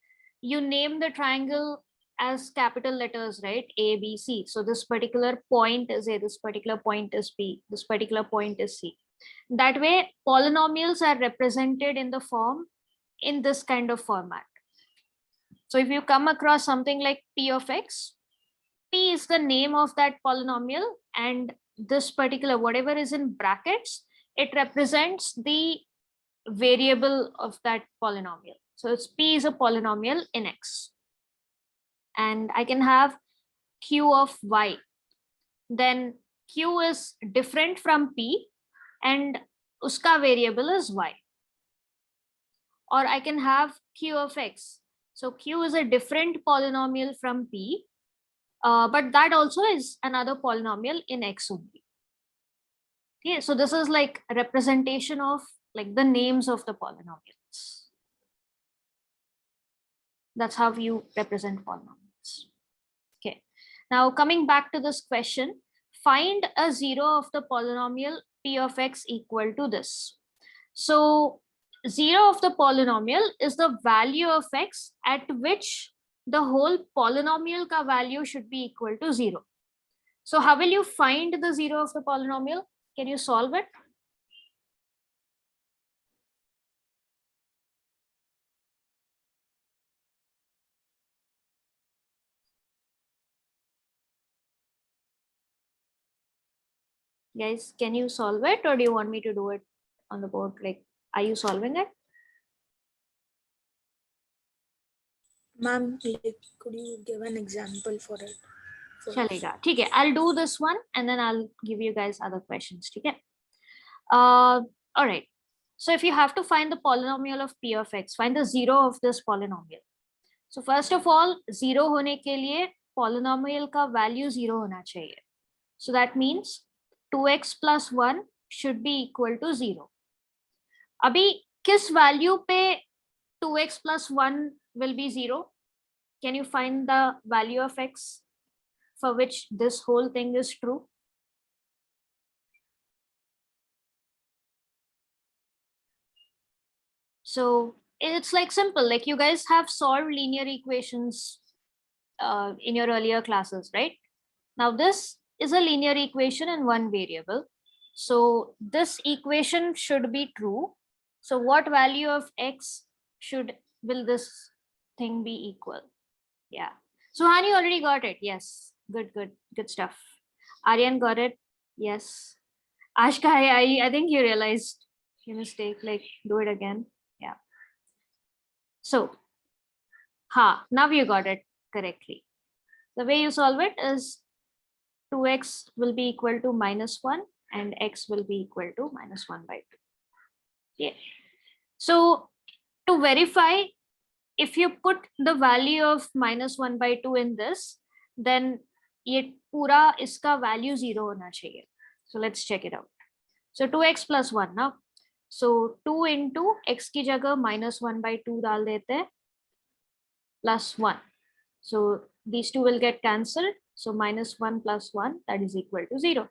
you name the triangle as capital letters, right? A, B, C. So this particular point is A, this particular point is B, this particular point is C. That way, polynomials are represented in the form, in this kind of format. So if you come across something like P of X, P is the name of that polynomial, and this particular, whatever is in brackets, it represents the variable of that polynomial. So it's P is a polynomial in X. And I can have Q of Y. Then Q is different from P and uska variable is Y. Or I can have Q of X. So Q is a different polynomial from P, but that also is another polynomial in X only. Okay, so this is like a representation of like the names of the polynomials. That's how you represent polynomials. Okay, now coming back to this question, find a zero of the polynomial P of X equal to this. So zero of the polynomial is the value of X at which the whole polynomial ka value should be equal to 0. So how will you find the zero of the polynomial? Can you solve it? Guys, can you solve it or do you want me to do it on the board? Like Are you solving it? Ma'am, like, could you give an example for it? first? चलेगा ठीक है. I'll do this one and then I'll give you guys other questions. ठीक है. All right. So if you have to find the polynomial of p of x, find the zero of this polynomial. So first of all, zero होने के लिए polynomial का value zero होना चाहिए. So that means 2x plus 1 should be equal to 0. अभी किस value पे 2x plus 1 will be 0? Can you find the value of x for which this whole thing is true? So it's like simple, like you guys have solved linear equations in your earlier classes, right? Now this is a linear equation in one variable. So this equation should be true. So what value of x will this thing be equal? Yeah. So Hani already got it. Yes. Good stuff. Aryan got it. Yes. Ashka, I think you realized your mistake. Like, do it again. Yeah. So, now you got it correctly. The way you solve it is 2x will be equal to -1 and x will be equal to -1 by 2. Yeah. So to verify, if you put the value of -1 by 2 in this, then ये पूरा इसका value 0 होना चाहिए. So let's check it out. So 2x plus 1 now. So 2 into x की जगह -1 by 2 डाल देते हैं plus 1. So these two will get cancelled. So -1 plus 1, that is equal to 0.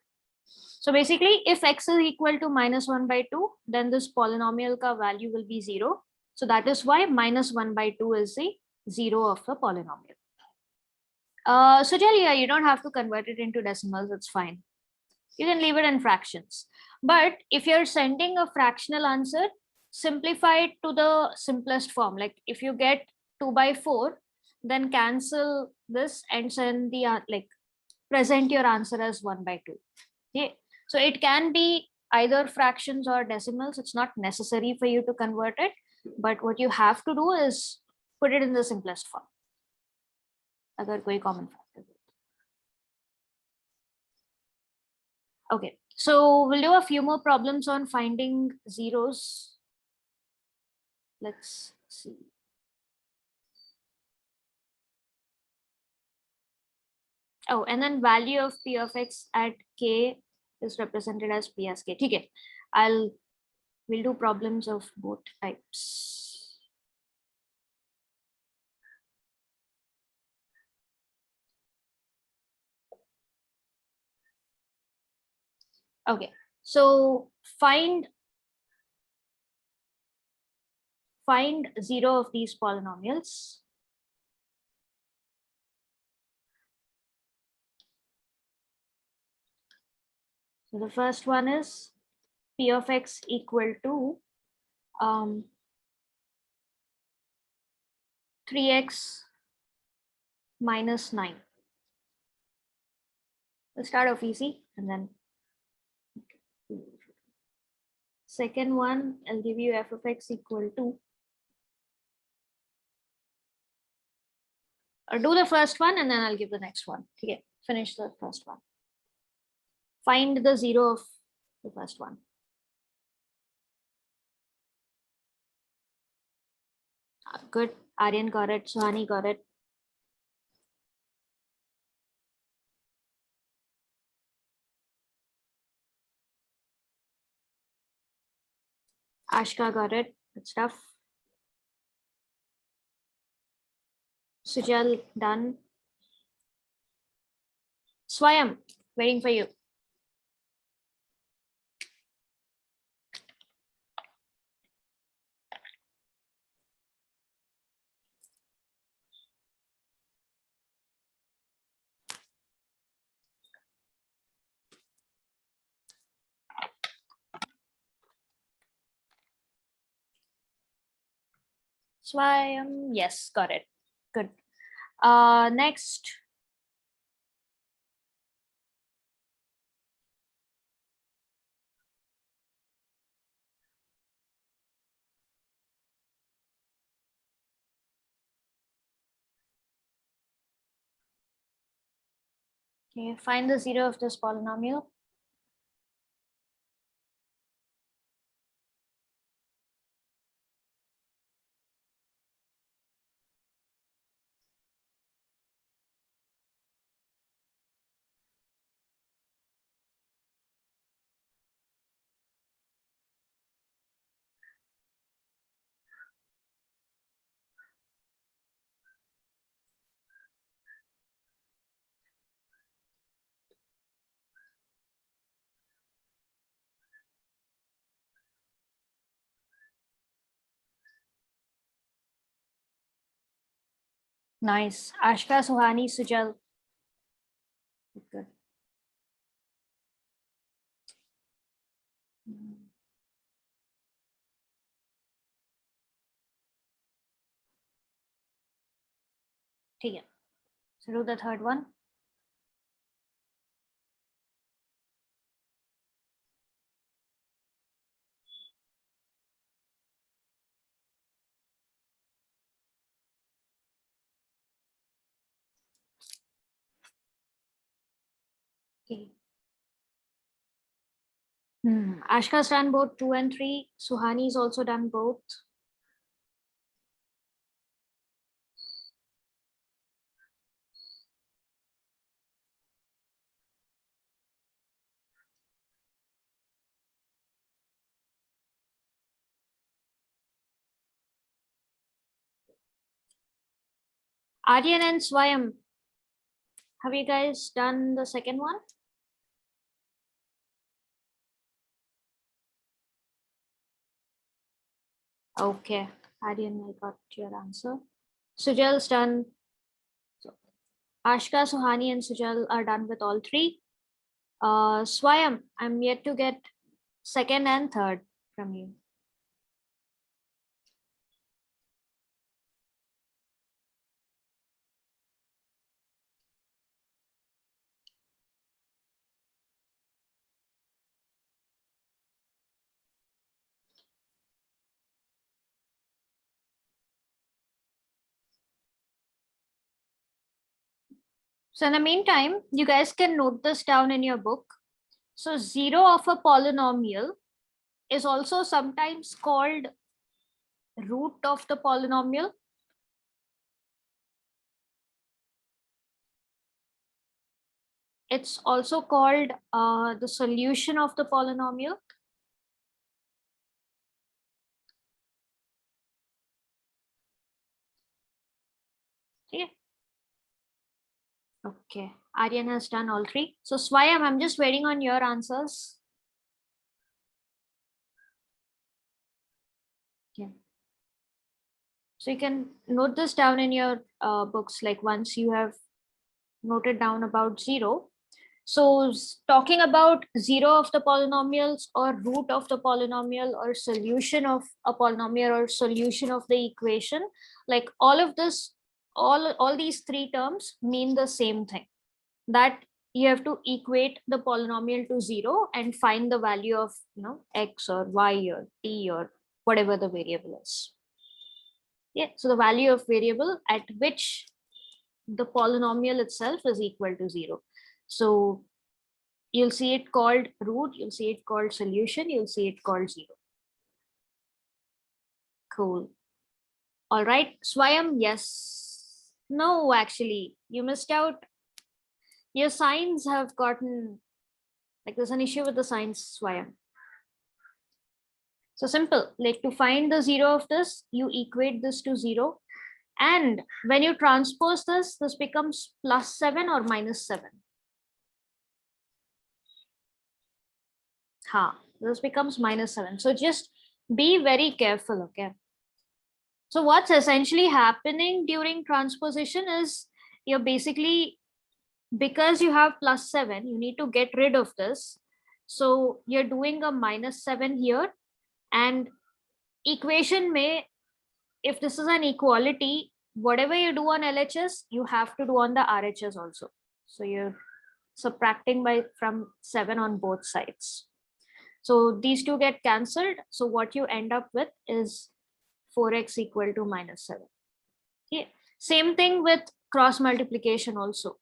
So basically, if x is equal to -1 by 2, then this polynomial ka value will be 0. So that is why -1 by 2 is the 0 of the polynomial. So Jalia, you don't have to convert it into decimals, it's fine. You can leave it in fractions. But if you're sending a fractional answer, simplify it to the simplest form. Like if you get 2 by 4, then cancel this and send the present your answer as 1 by 2. Okay. So it can be either fractions or decimals. It's not necessary for you to convert it, but what you have to do is put it in the simplest form. अगर कोई common factor. Okay, so we'll do a few more problems on finding zeros. Let's see. Oh, and then value of p of x at k is represented as p as k. Okay, we'll do problems of both types. Okay, so find zero of these polynomials. So the first one is p of x equal to 3x minus 9. We'll start off easy and then second one, I'll give you f of x equal to, or do the first one and then I'll give the next one. Okay, finish the first one. Find the zero of the first one. Good. Aryan got it. Suhani got it. Ashka got it. Good stuff. Sujal done. Swayam, waiting for you. Swayam, yes, got it. Good. Next. Okay, find the zero of this polynomial. Nice. Ashka, Suhani, Sujal. Good. ठीक है. So do the third one. Okay. Ashka's done both 2 and 3. Suhani's also done both. Aryan and Swayam, have you guys done the second one? Okay, Aryan, I got your answer. Sujal's done. So, Ashka, Suhani, and Sujal are done with all 3. Swayam, I'm yet to get second and third from you. So in the meantime, you guys can note this down in your book. So 0 of a polynomial is also sometimes called root of the polynomial. It's also called the solution of the polynomial. Okay, Aryan has done all 3. So Swayam, I'm just waiting on your answers. Okay. So you can note this down in your books, like once you have noted down about 0. So talking about 0 of the polynomials or root of the polynomial or solution of a polynomial or solution of the equation, like all of this, all these 3 terms mean the same thing, that you have to equate the polynomial to 0 and find the value of x or y or t or whatever the variable is. Yeah, so the value of variable at which the polynomial itself is equal to 0. So you'll see it called root, you'll see it called solution, you'll see it called 0. Cool. All right, Swayam, yes. No, actually, you missed out. Your signs have gotten, like there's an issue with the signs, Swayam. So simple, like to find the 0 of this, you equate this to 0. And when you transpose this, this becomes +7 or -7. This becomes -7. So just be very careful, okay? So what's essentially happening during transposition is you're basically, because you have +7, you need to get rid of this. So you're doing a -7 here, and equation may, if this is an equality, whatever you do on LHS, you have to do on the RHS also. So you're subtracting from 7 on both sides. So these two get cancelled. So what you end up with is 4x equal to -7. Okay. Same thing with cross multiplication also.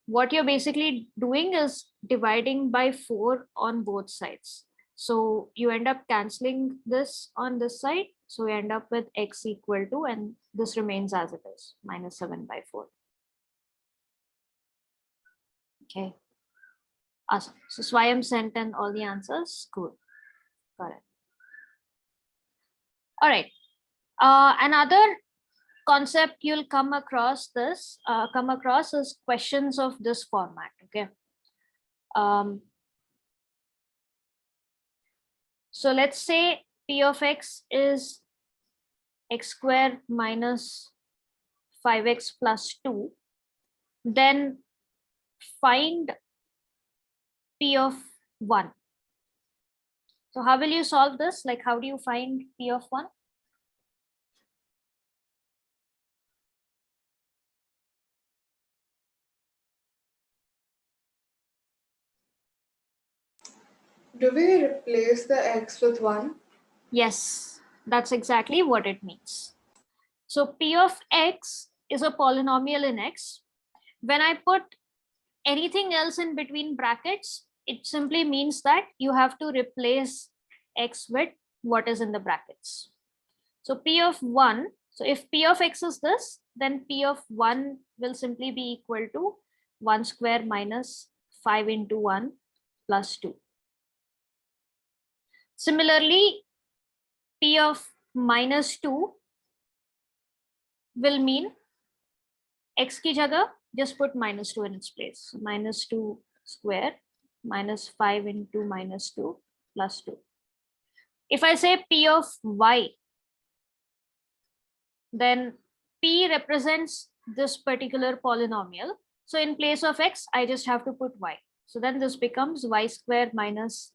what you're basically doing is dividing by 4 on both sides. So you end up canceling this on this side. So you end up with x equal to, and this remains as it is, minus 7 by 4. Okay. Awesome. So Swayam sent in all the answers. Cool. Got it. All right. Another concept you'll come across is questions of this format. Okay. So let's say p of x is x square minus 5x plus 2. Then find p of 1. So how will you solve this? Like, how do you find p of 1? Do we replace the x with 1? Yes, that's exactly what it means. So p of x is a polynomial in x. When I put anything else in between brackets, it simply means that you have to replace x with what is in the brackets. So p of 1, so if p of x is this, then p of 1 will simply be equal to 1 square minus 5 into 1 plus 2. Similarly, p of minus 2 will mean x ki jagah just put minus 2 in its place. So minus 2 square minus 5 into minus 2 plus 2. If I say p of y, then p represents this particular polynomial. So in place of x, I just have to put y. So then this becomes y square minus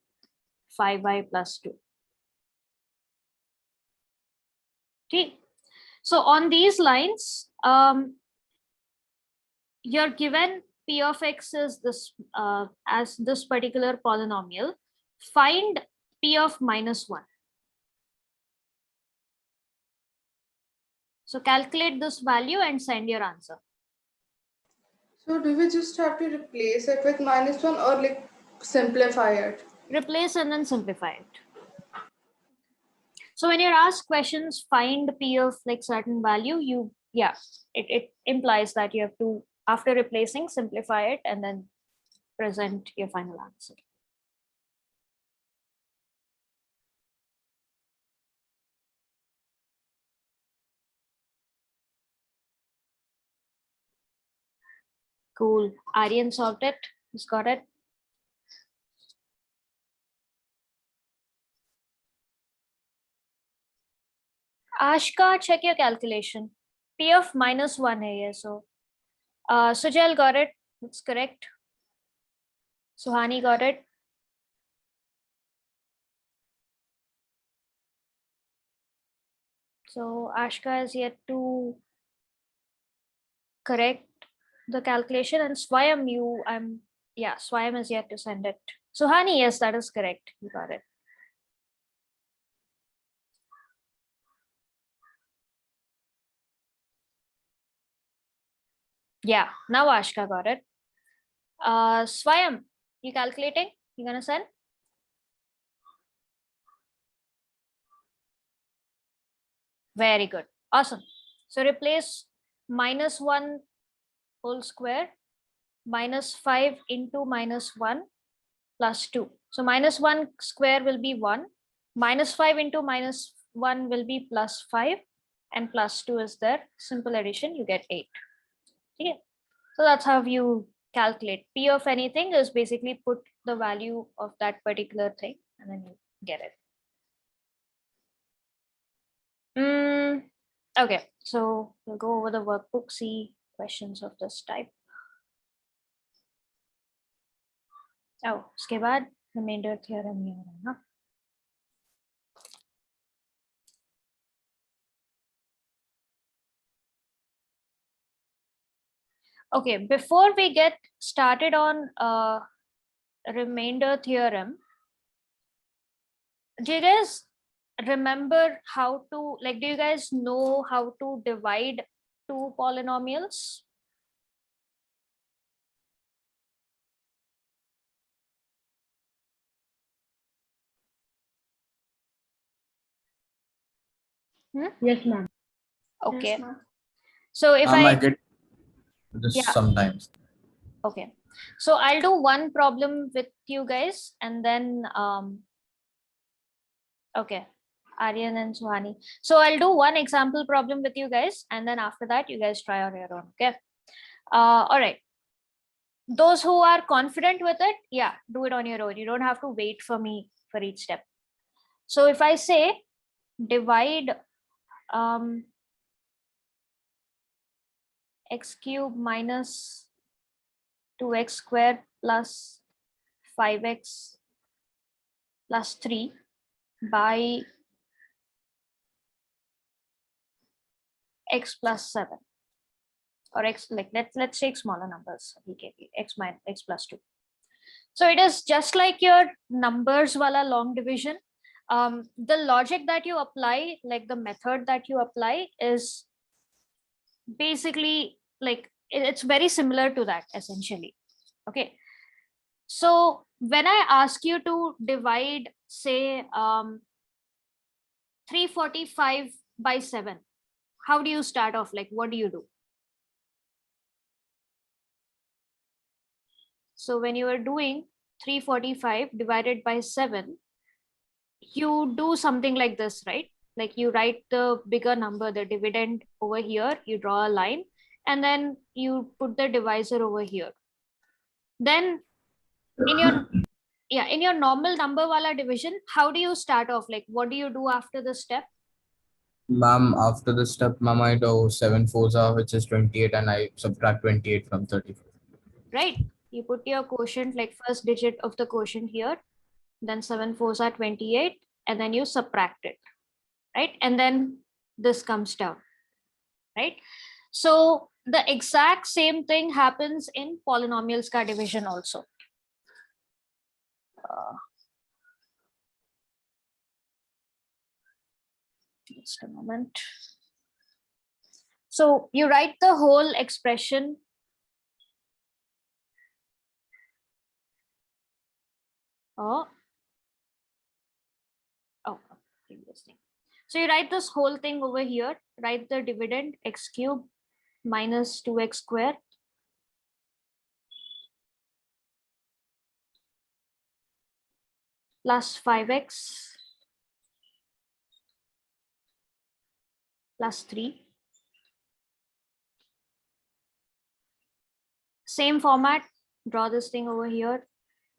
5y plus 2. Okay. So on these lines, you're given p of x is this as this particular polynomial. Find p of minus 1. So calculate this value and send your answer. So do we just have to replace it with minus 1 or like simplify it? Replace and then simplify it. So when you're asked questions, find p of like certain value, it implies that you have to, after replacing, simplify it and then present your final answer. Cool. Aryan solved it. He's got it. Ashka, check your calculation. P of minus 1 hai ye, so Sujal got it. That's correct. Suhani got it. So Ashka is yet to correct the calculation, and Swayam, Swayam is yet to send it. Suhani, yes, that is correct. You got it. Yeah, now Ashka got it. Swayam, you calculating? You gonna send? Very good. Awesome. So replace minus 1 whole square minus 5 into minus 1 plus 2. So minus 1 square will be 1. Minus 5 into minus 1 will be plus 5. And plus 2 is there. Simple addition, you get 8. Okay. So that's how you calculate. P of anything is basically put the value of that particular thing and then you get it. Okay, so we'll go over the workbook, see questions of this type. Oh, उसके बाद remainder theorem ये हो रहा है ना? Okay, before we get started on remainder theorem, do you guys remember how to, like, do you guys know how to divide two polynomials? Yes, ma'am. Okay. Yes, ma'am. So if I I, get this Yeah. sometimes. okay. So I'll do one problem with you guys and then, okay, Aryan and Suhani. So I'll do one example problem with you guys and then after that you guys try on your own. Okay. All right. Those who are confident with it, yeah, do it on your own. You don't have to wait for me for each step. So if I say divide x cube minus 2x squared plus 5x plus 3 by x plus 7, or x, like let's take smaller numbers, x minus x plus 2. So it is just like your numbers wala long division. The logic that you apply, like the method that you apply, is basically like it's very similar to that essentially. Okay, so when I ask you to divide, say, 345 by 7, how do you start off? Like, what do you do? So when you are doing 345 divided by 7, you do something like this, right? Like you write the bigger number, the dividend over here, you draw a line, and then you put the divisor over here. Then in your, yeah, in your normal number wala division, how do you start off? Like, what do you do after the step? Ma'am, after the step, ma'am, I do 7 fours are, which is 28, and I subtract 28 from 34. Right? You put your quotient, like first digit of the quotient here, then 7 fours are 28, and then you subtract it, right? And then this comes down, right? So the exact same thing happens in polynomials ka division also. Just a moment. So you write the whole expression. Oh, previous thing. So you write this whole thing over here, write the dividend x cube minus 2x square plus 5x plus 3. Same format, draw this thing over here,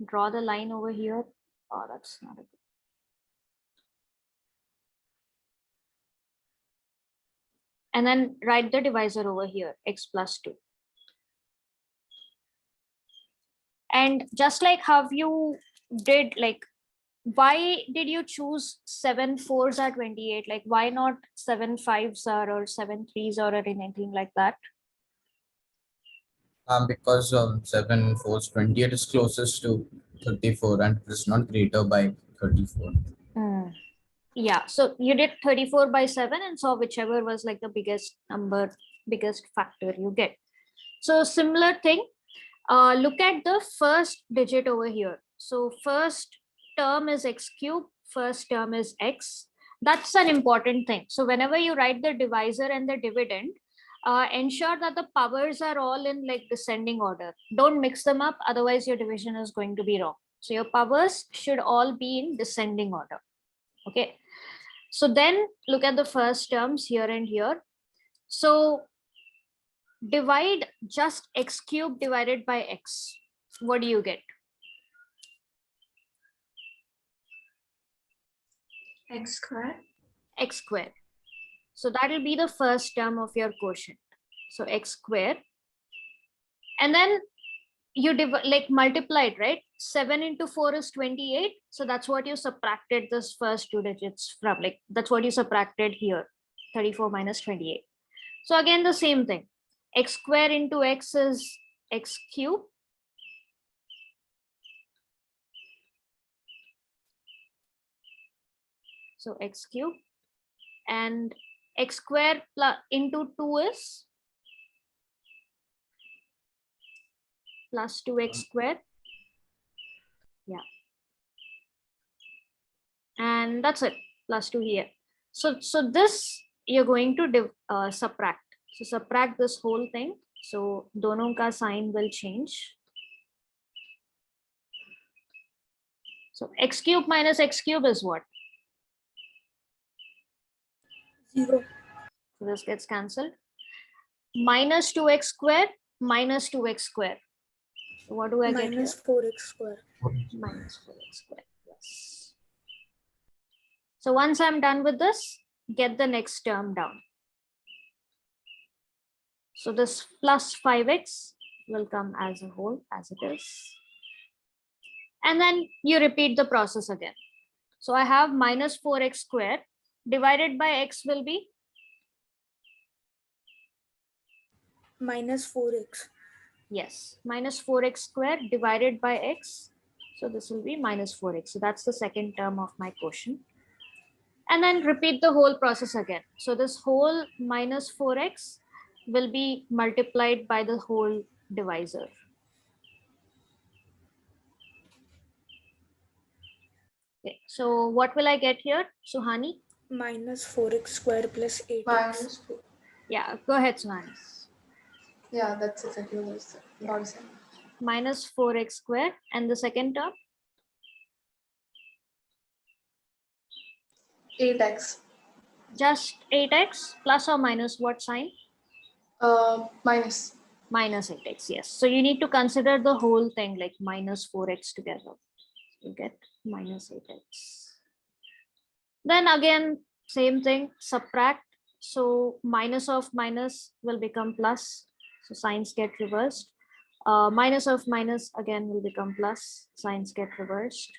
draw the line over here. Oh, that's not a good. And then write the divisor over here, x plus 2. And just like how you did, like, why did you choose 7 fours are 28? Like, why not 7 fives are, or 7 threes or anything like that? Because 7 fours 28 is closest to 34 and it is not greater by 34. Yeah, so you did 34 by 7 and saw whichever was like the biggest number, biggest factor you get. So similar thing, look at the first digit over here. So first term is x cube, first term is x. That's an important thing. So whenever you write the divisor and the dividend, ensure that the powers are all in like descending order. Don't mix them up, otherwise your division is going to be wrong. So your powers should all be in descending order. Okay. So then look at the first terms here and here. So divide just x cube divided by x. What do you get? X squared. X squared. So that will be the first term of your quotient. So x squared. And then you like multiplied, right? 7 into 4 is 28. So that's what you subtracted this first two digits from. Like that's what you subtracted here. 34 minus 28. So again, the same thing. X square into x is x cube. So x cube, and x square plus into 2 is plus 2x squared. Yeah. And that's it, plus 2 here. So this you're going to subtract. So subtract this whole thing. So dono ka sign will change. So x cube minus x cube is what? 0. So this gets cancelled. Minus 2x square minus 2x square. So what do I get here? Minus 4x square. Minus 4x square. Yes. So once I'm done with this, get the next term down. So this plus 5x will come as a whole, as it is. And then you repeat the process again. So I have minus 4x square divided by x will be Minus 4x. yes, minus 4x square divided by x. So this will be minus 4x. So that's the second term of my quotient. And then repeat the whole process again. So this whole minus 4x will be multiplied by the whole divisor. Okay, so what will I get here, Suhani? Minus 4x square plus 8x. Minus 4. Yeah, go ahead, Suhani. Yeah, that's exactly what I said. Yeah. What I said. Minus 4x square, and the second term? 8x. Just 8x plus or minus what sign? Minus. Minus 8x, yes. So you need to consider the whole thing like minus 4x together. You get minus 8x. Then again, same thing, subtract. So minus of minus will become plus. So signs get reversed. Minus of minus again will become plus. Signs get reversed.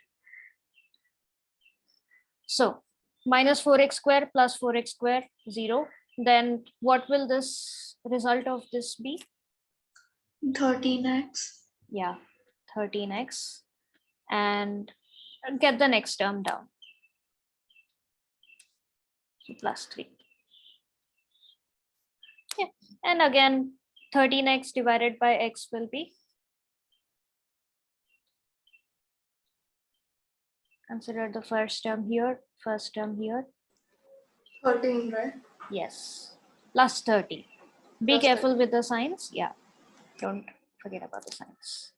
So minus 4x square plus 4x square, 0. Then what will this result of this be? 13x. Yeah, 13x. And get the next term down. So plus 3. Yeah. And again, 13x divided by x will be, consider the first term here, 13, right? yes, plus 30. Be Plus careful 30. with the signs. Yeah, don't forget about the signs.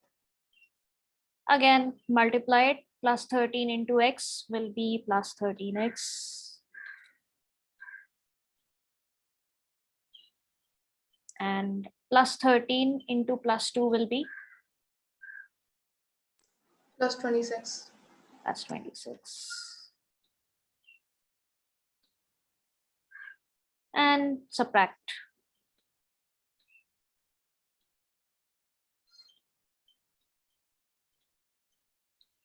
Again, multiplied, plus 13 into x will be plus 13x. And plus 13 into plus 2 will be Plus 26. plus 26. And subtract.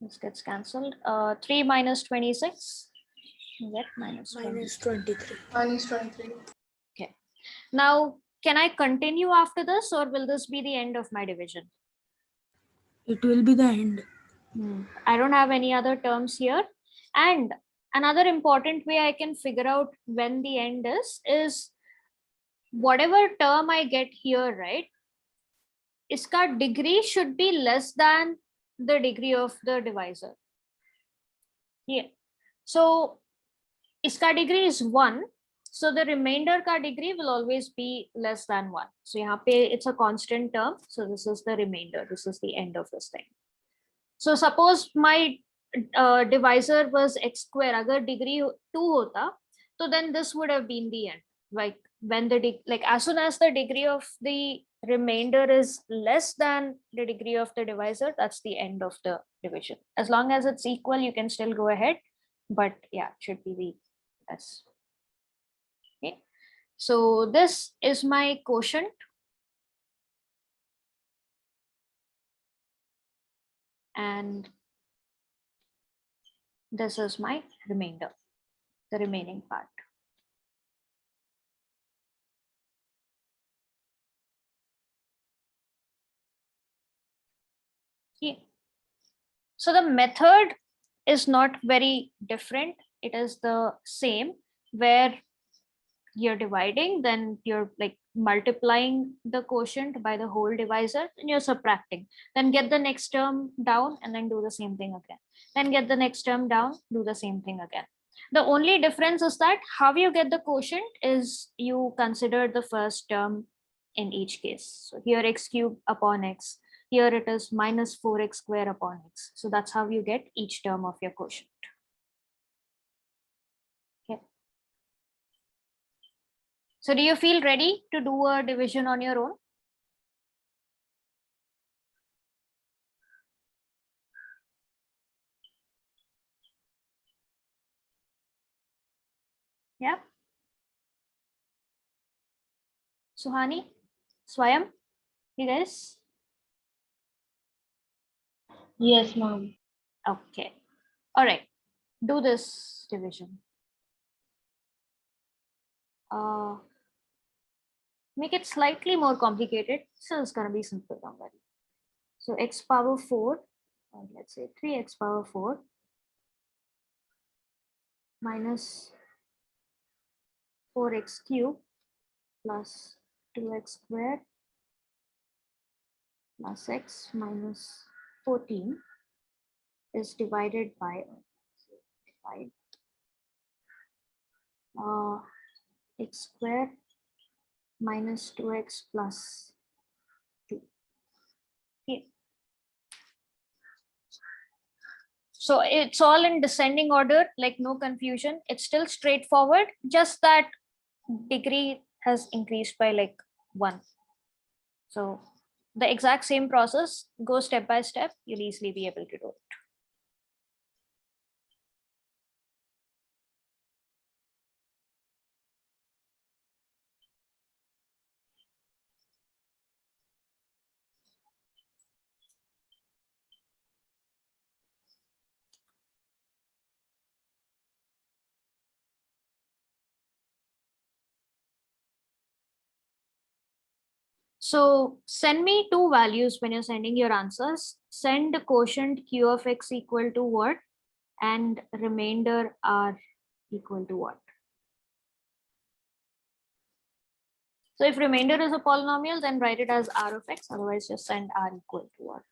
This gets cancelled. 3 minus 26. You get minus 20. Minus 23. Minus 23. Okay. Now, can I continue after this, or will this be the end of my division? It will be the end. I don't have any other terms here. And another important way I can figure out when the end is whatever term I get here, right? Iska degree should be less than the degree of the divisor. Here. So, iska degree is 1. So the remainder ka degree will always be less than 1. So yahan pe it's a constant term. So this is the remainder. This is the end of this thing. So suppose my divisor was x square. Agar degree 2 hota, so then this would have been the end. Like when the like as soon as the degree of the remainder is less than the degree of the divisor, that's the end of the division. As long as it's equal, you can still go ahead. But yeah, it should be the S. Okay. So this is my quotient. And this is my remainder, the remaining part. Okay. So the method is not very different. It is the same, where you're dividing, then you're like multiplying the quotient by the whole divisor, and you're subtracting. Then get the next term down and then do the same thing again. Then get the next term down, do the same thing again. The only difference is that how you get the quotient is you consider the first term in each case. So here x cubed upon x, here it is minus 4x square upon x. So that's how you get each term of your quotient. Okay. So do you feel ready to do a division on your own? Yeah. Suhani, Swayam, you guys? Yes, ma'am. Okay. All right. Do this division. Make it slightly more complicated. So it's going to be simple, don't worry. So x power 4, or let's say 3x power 4 minus 4x cubed plus 2x squared plus x minus 14 is divided by divide, x squared minus 2x plus 2. Okay. So it's all in descending order, like no confusion. It's still straightforward, just that degree has increased by like 1. So the exact same process, go step by step, you'll easily be able to do it. So send me 2 values when you're sending your answers. Send the quotient q of x equal to what and remainder r equal to what. So if remainder is a polynomial, then write it as r of x, otherwise just send r equal to what.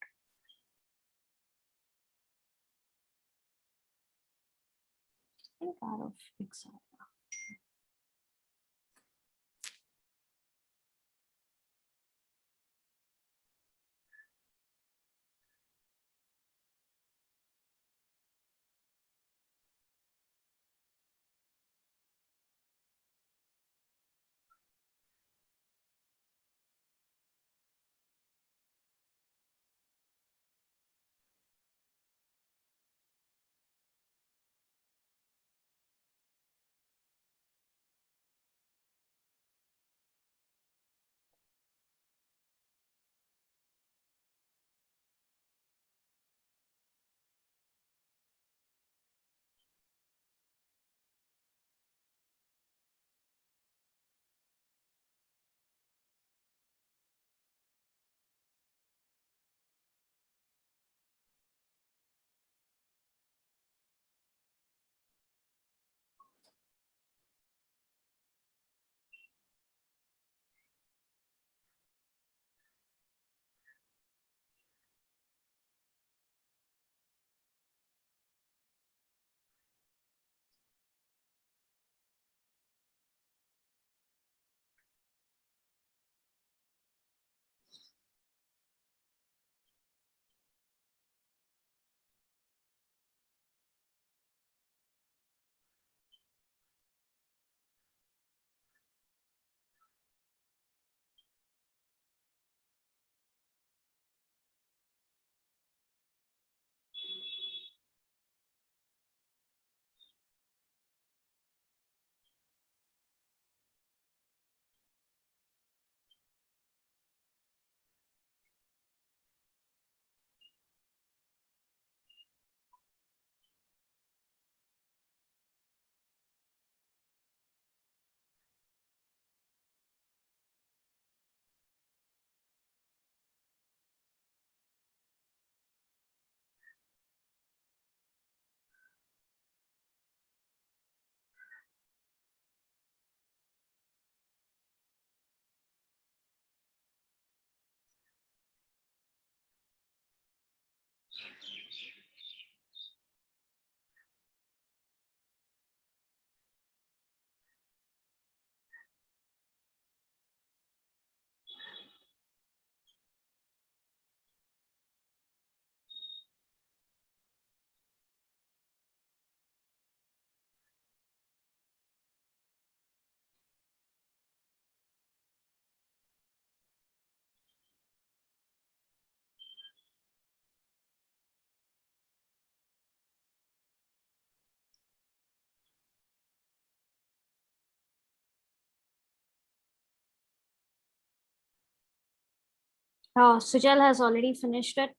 I think r of x. Oh, Sujal has already finished it.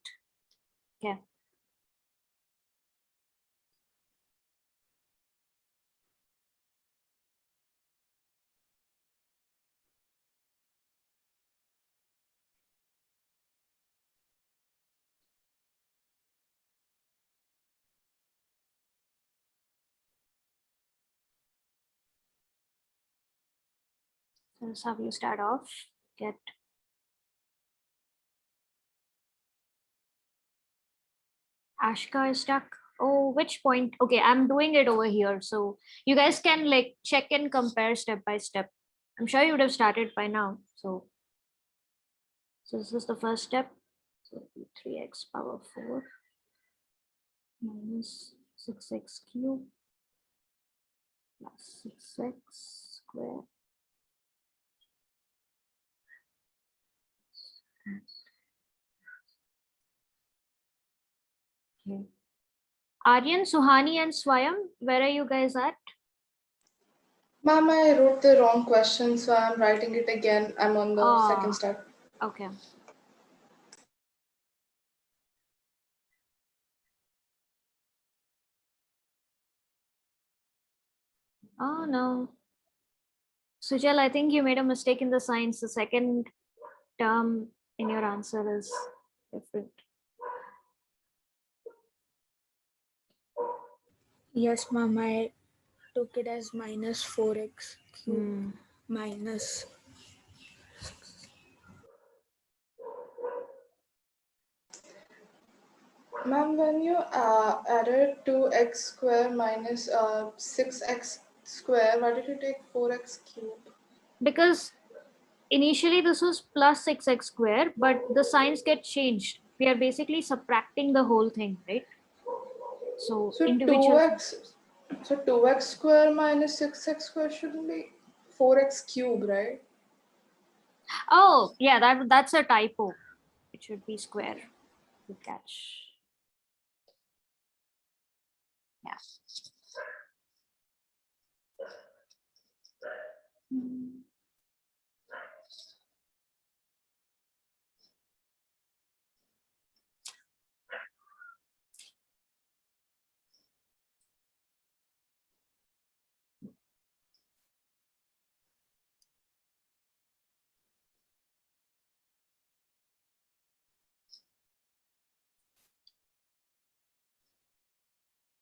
Okay. So that's how you start off. Get Ashka is stuck. Oh, which point? Okay, I'm doing it over here. So you guys can like check and compare step by step. I'm sure you would have started by now. So this is the first step. So 3x power 4 minus 6x cube plus 6x square. Okay. Aryan, Suhani, and Swayam, where are you guys at? Ma'am, I wrote the wrong question, so I'm writing it again. I'm on the Ah. second step. Okay. Oh no. Sujal, I think you made a mistake in the signs. The second term in your answer is different. Yes, ma'am. I took it as minus 4x cube Hmm. minus. Ma'am, when you added 2x square minus 6x square, why did you take 4x cube? Because initially this was plus 6x square, but the signs get changed. We are basically subtracting the whole thing, right? So So individual. 2x square minus 6x square shouldn't be 4x cube, right? Oh yeah, that's a typo. It should be square. Good catch. Yeah. Hmm.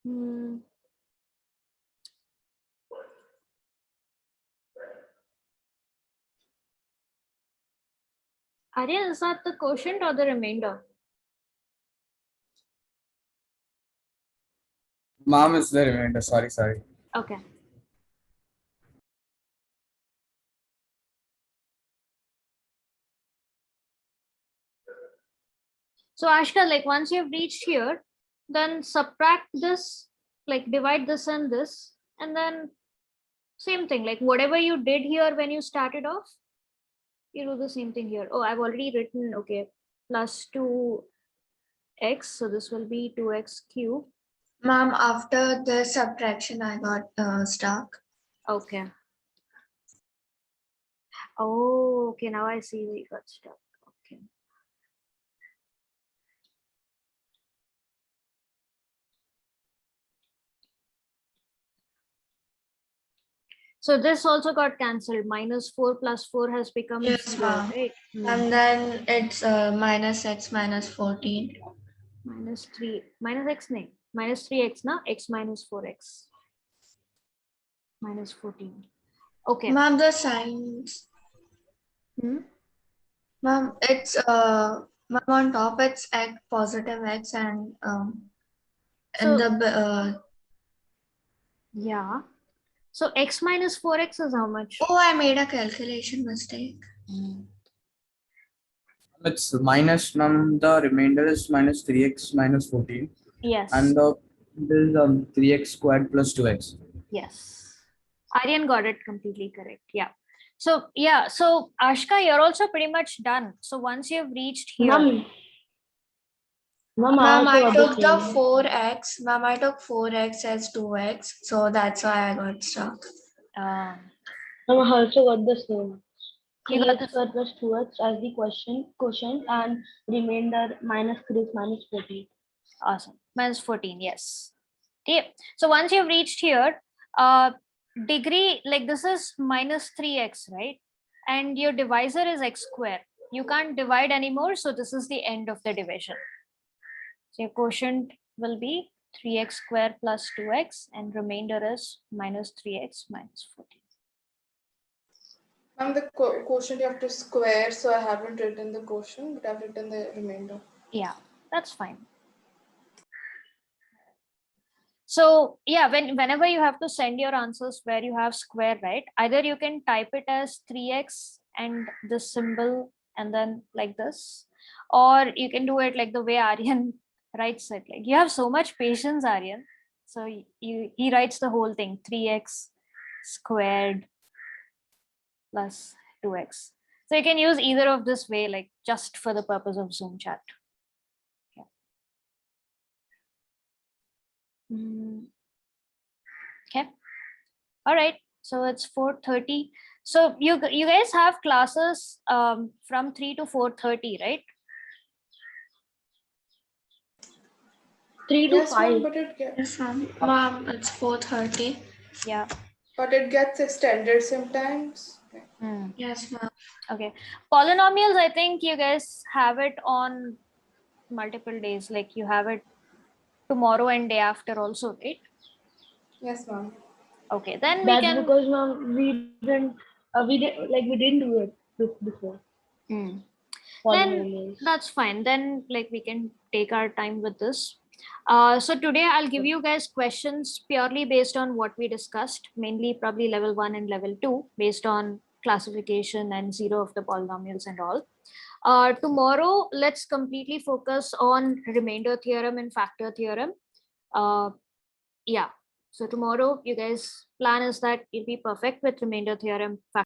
Hmm. Aryan, is that the quotient or the remainder? Mom is the remainder. Sorry. Okay. So Ashka, like once you've reached here, then subtract this, like divide this and this, and then same thing, like whatever you did here when you started off, you do the same thing here. Oh, I've already written, okay, plus 2x, so this will be 2x cube. Ma'am, after the subtraction, I got stuck. Okay. Oh, okay, now I see where you got stuck. Okay. So this also got cancelled. Minus 4 plus 4 has become Yes, 0, ma'am. right? And then it's minus x minus 14. Minus 3, minus x, nahi. Minus 3x, na? X minus 4x. Minus 14. Okay. Ma'am, the signs. Hmm? Ma'am, it's ma'am, on top it's x positive x and So, the yeah. So x minus 4x is how much? oh, I made a calculation mistake. It's minus num. The remainder is minus 3x minus 14, Yes. and this is 3x squared plus 2x. Yes. Aryan got it completely correct. Yeah. So, yeah. So, Ashka, you're also pretty much done. So, once you've reached here. Ma'am, Ma'am, I also took the 4x. Ma'am, I took 4x as 2x, so that's why I got stuck. Ma'am, I also got the same. You got 3x this. square plus 2x as the quotient and remainder minus 3 is minus 14. Awesome. Minus 14, yes. Okay. So once you've reached here, degree, like this is minus 3x, right? And your divisor is x square. You can't divide anymore, so this is the end of the division. So your quotient will be 3x square plus 2x, and remainder is minus 3x minus 14. Ma'am, the quotient you have to square, so I haven't written the quotient, but I've written the remainder. Yeah, that's fine. So yeah, whenever you have to send your answers where you have square, right? Either you can type it as 3x and this symbol and then like this, or you can do it like the way Aryan writes it. Like you have so much patience, Aryan. So he writes the whole thing 3x squared plus 2x. So you can use either of this way, like just for the purpose of Zoom chat. Yeah. Okay. All right. So it's 4:30. So you guys have classes from 3 to 4:30, right? 3 to Yes, 5. ma'am, but it gets Yes, ma'am, it's 4:30. Yeah. extended sometimes. Okay. Yes, ma'am. Okay. Polynomials, I think you guys have it on multiple days. Like you have it tomorrow and day after also, right? Yes, ma'am. Okay. Then we That's can. because we didn't do it before. Hmm. Then Polynomials. that's fine. Then like we can take our time with this. So today I'll give you guys questions purely based on what we discussed, mainly probably level 1 and level 2, based on classification and zero of the polynomials and all. Tomorrow, let's completely focus on remainder theorem and factor theorem. Yeah. So tomorrow, you guys plan is that you'll be perfect with remainder theorem, factor